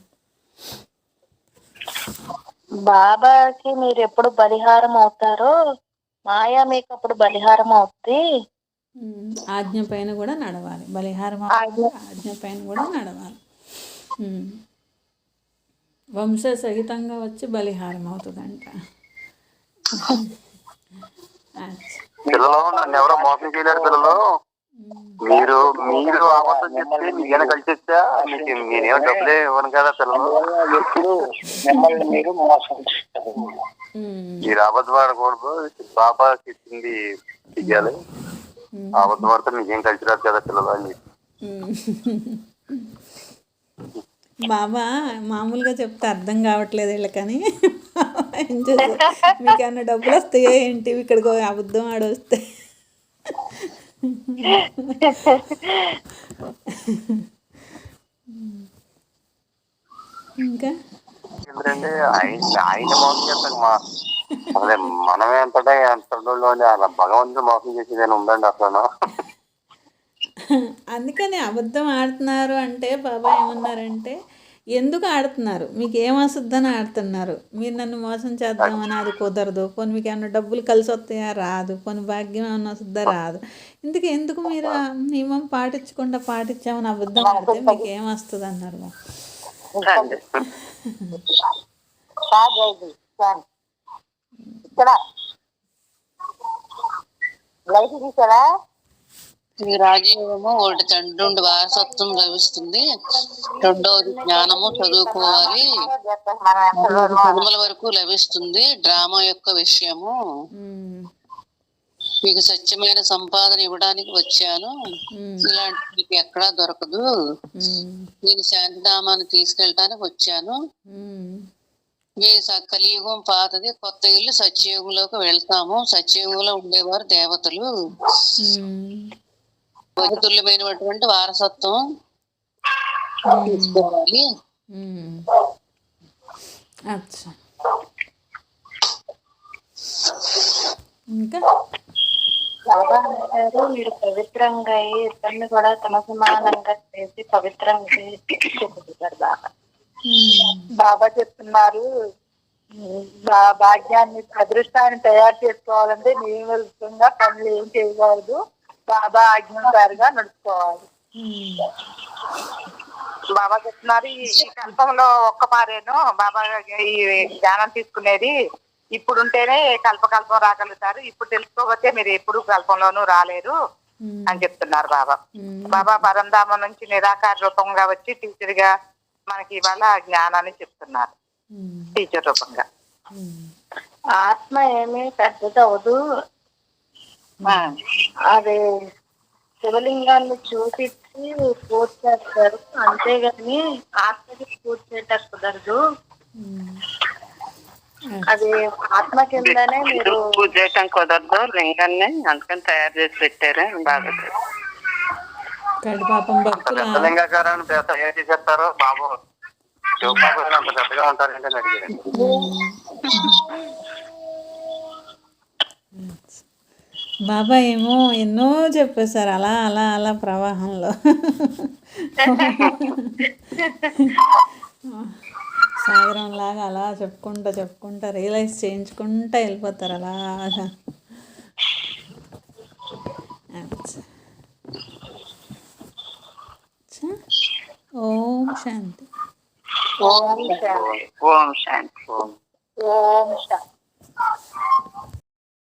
బాబాకి మీరు ఎప్పుడు బలిహారం అవుతారో మాయా మీకు అప్పుడు బలిహారం అవుతుంది. ఆజ్ఞ పైన కూడా నడవాలి. బలిహారం ఆజ్ఞ పైన కూడా నడవాలి. వంశ సహితంగా వచ్చి బలిహారం అవుతుందంట. పిల్లలు నన్ను ఎవరో మోసం చేయలేరు. పిల్లలు మీరు మీరు అబద్ధం చెప్తే మీకేనా కలిసి వచ్చా? మీకు నేనేమో డబ్బులే ఇవ్వను కదా. పిల్లలు మిమ్మల్ని మీరు మోసం మీరు అబద్ధం ఆడకూడదు. బాబాకి ఇచ్చింది చెయ్యాలి. అబద్ధం ఆడితే మీకేం కలిసి రాదు కదా పిల్లలు అని. బాబా మామూలుగా చెప్తే అర్థం కావట్లేదు వీళ్ళకని ఏం చేస్తారు, మీకు ఏమన్నా డబ్బులు వస్తాయో ఏంటి ఇక్కడికి అబద్ధం ఆడొస్తే? ఇంకా ఎందుకంటే ఆయన మోసం చేస్తాం. అసలే మనమే ఎంతటా ఎంతలో అలా భగవంతుడు మోసం చేసేదని ఉందండి అసలు. అందుకని అబద్ధం ఆడుతున్నారు అంటే బాబా ఏమన్నారంటే, ఎందుకు ఆడుతున్నారు, మీకు ఏమొస్తుందని ఆడుతున్నారు. మీరు నన్ను మోసం చేద్దామని అది కుదరదు. పోనీ మీకు ఏమన్నా డబ్బులు కలిసి వస్తాయా? రాదు. పోనీ భాగ్యం ఏమన్నా వస్తుందా? రాదు. ఎందుకు మీరు ఆ నియమం పాటించామని అబద్ధం ఆడితే మీకు ఏమొస్తుంది అన్నారు. ఈ రాజయోగము ఒకటి తండ్రి వారసత్వం లభిస్తుంది. రెండవది జ్ఞానము చదువుకోవాలి. జన్మల వరకు లభిస్తుంది. డ్రామా యొక్క విషయము మీకు సత్యమైన సంపాదన ఇవ్వడానికి వచ్చాను. ఇలాంటి మీకు ఎక్కడా దొరకదు. నేను శాంతిధామాన్ని తీసుకెళ్ళటానికి వచ్చాను. మీ కలియుగం పాతది, కొత్త ఇల్లు సత్యయుగంలోకి వెళ్తాము. సత్యయుగంలో ఉండేవారు దేవతలు. తుల్యమైనటువంటి వారసత్వం తీసుకోవాలి. ఇంకా మీరు పవిత్రంగా ఇద్దరిని కూడా తమ సమానంగా చేసి పవిత్రంగా చెప్తారు బాబా. బాబా చెప్తున్నారు, భాగ్యాన్ని అదృష్టాన్ని తయారు చేసుకోవాలంటే నియమితంగా పనులు ఏం చేయకూడదు. బాబా ఆజ్ఞానుసారిగా నడుచుకోవాలి. బాబా చెప్తున్నారు, ఈ కల్పంలో ఒక్క మారేను బాబా ఈ జ్ఞానం తీసుకునేది. ఇప్పుడు ఉంటేనే కల్పకల్పం రాగలుగుతారు. ఇప్పుడు తెలుసుకోకపోతే మీరు ఎప్పుడు కల్పంలోనూ రాలేరు అని చెప్తున్నారు బాబా. బాబా పరంధామం నుంచి నిరాకార రూపంగా వచ్చి టీచర్ గా మనకి ఇవాళ జ్ఞానాన్ని చెప్తున్నారు. టీచర్ రూపంగా ఆత్మ ఏమీ పెద్దదవదు. అది శివలింగాన్ని చూపించి పూజ చేస్తారు, అంతేగాని ఆత్మకి పూజ చేయటం కుదరదు. అది ఆత్మ కిందనే మీరు పూజ చేయటం కుదరదు. లింగాన్ని అందుకని తయారు చేసి పెట్టారు బాగా. పాపం భక్తులు లింగాకారాన్ని తయారు చేసేస్తారు. బాబు అంత పెద్దగా ఉంటారంటే అడిగారు. బాబా ఏమో ఎన్నో చెప్పేశారు అలా అలా అలా ప్రవాహంలో. సాగరం లాగా అలా చెప్పుకుంటా రియలైజ్ చేయించుకుంటా వెళ్ళిపోతారు అలాగా. ఓం శాంతి. ఓం శాంతి. ఓం శాంతి. ఓం శాంతి.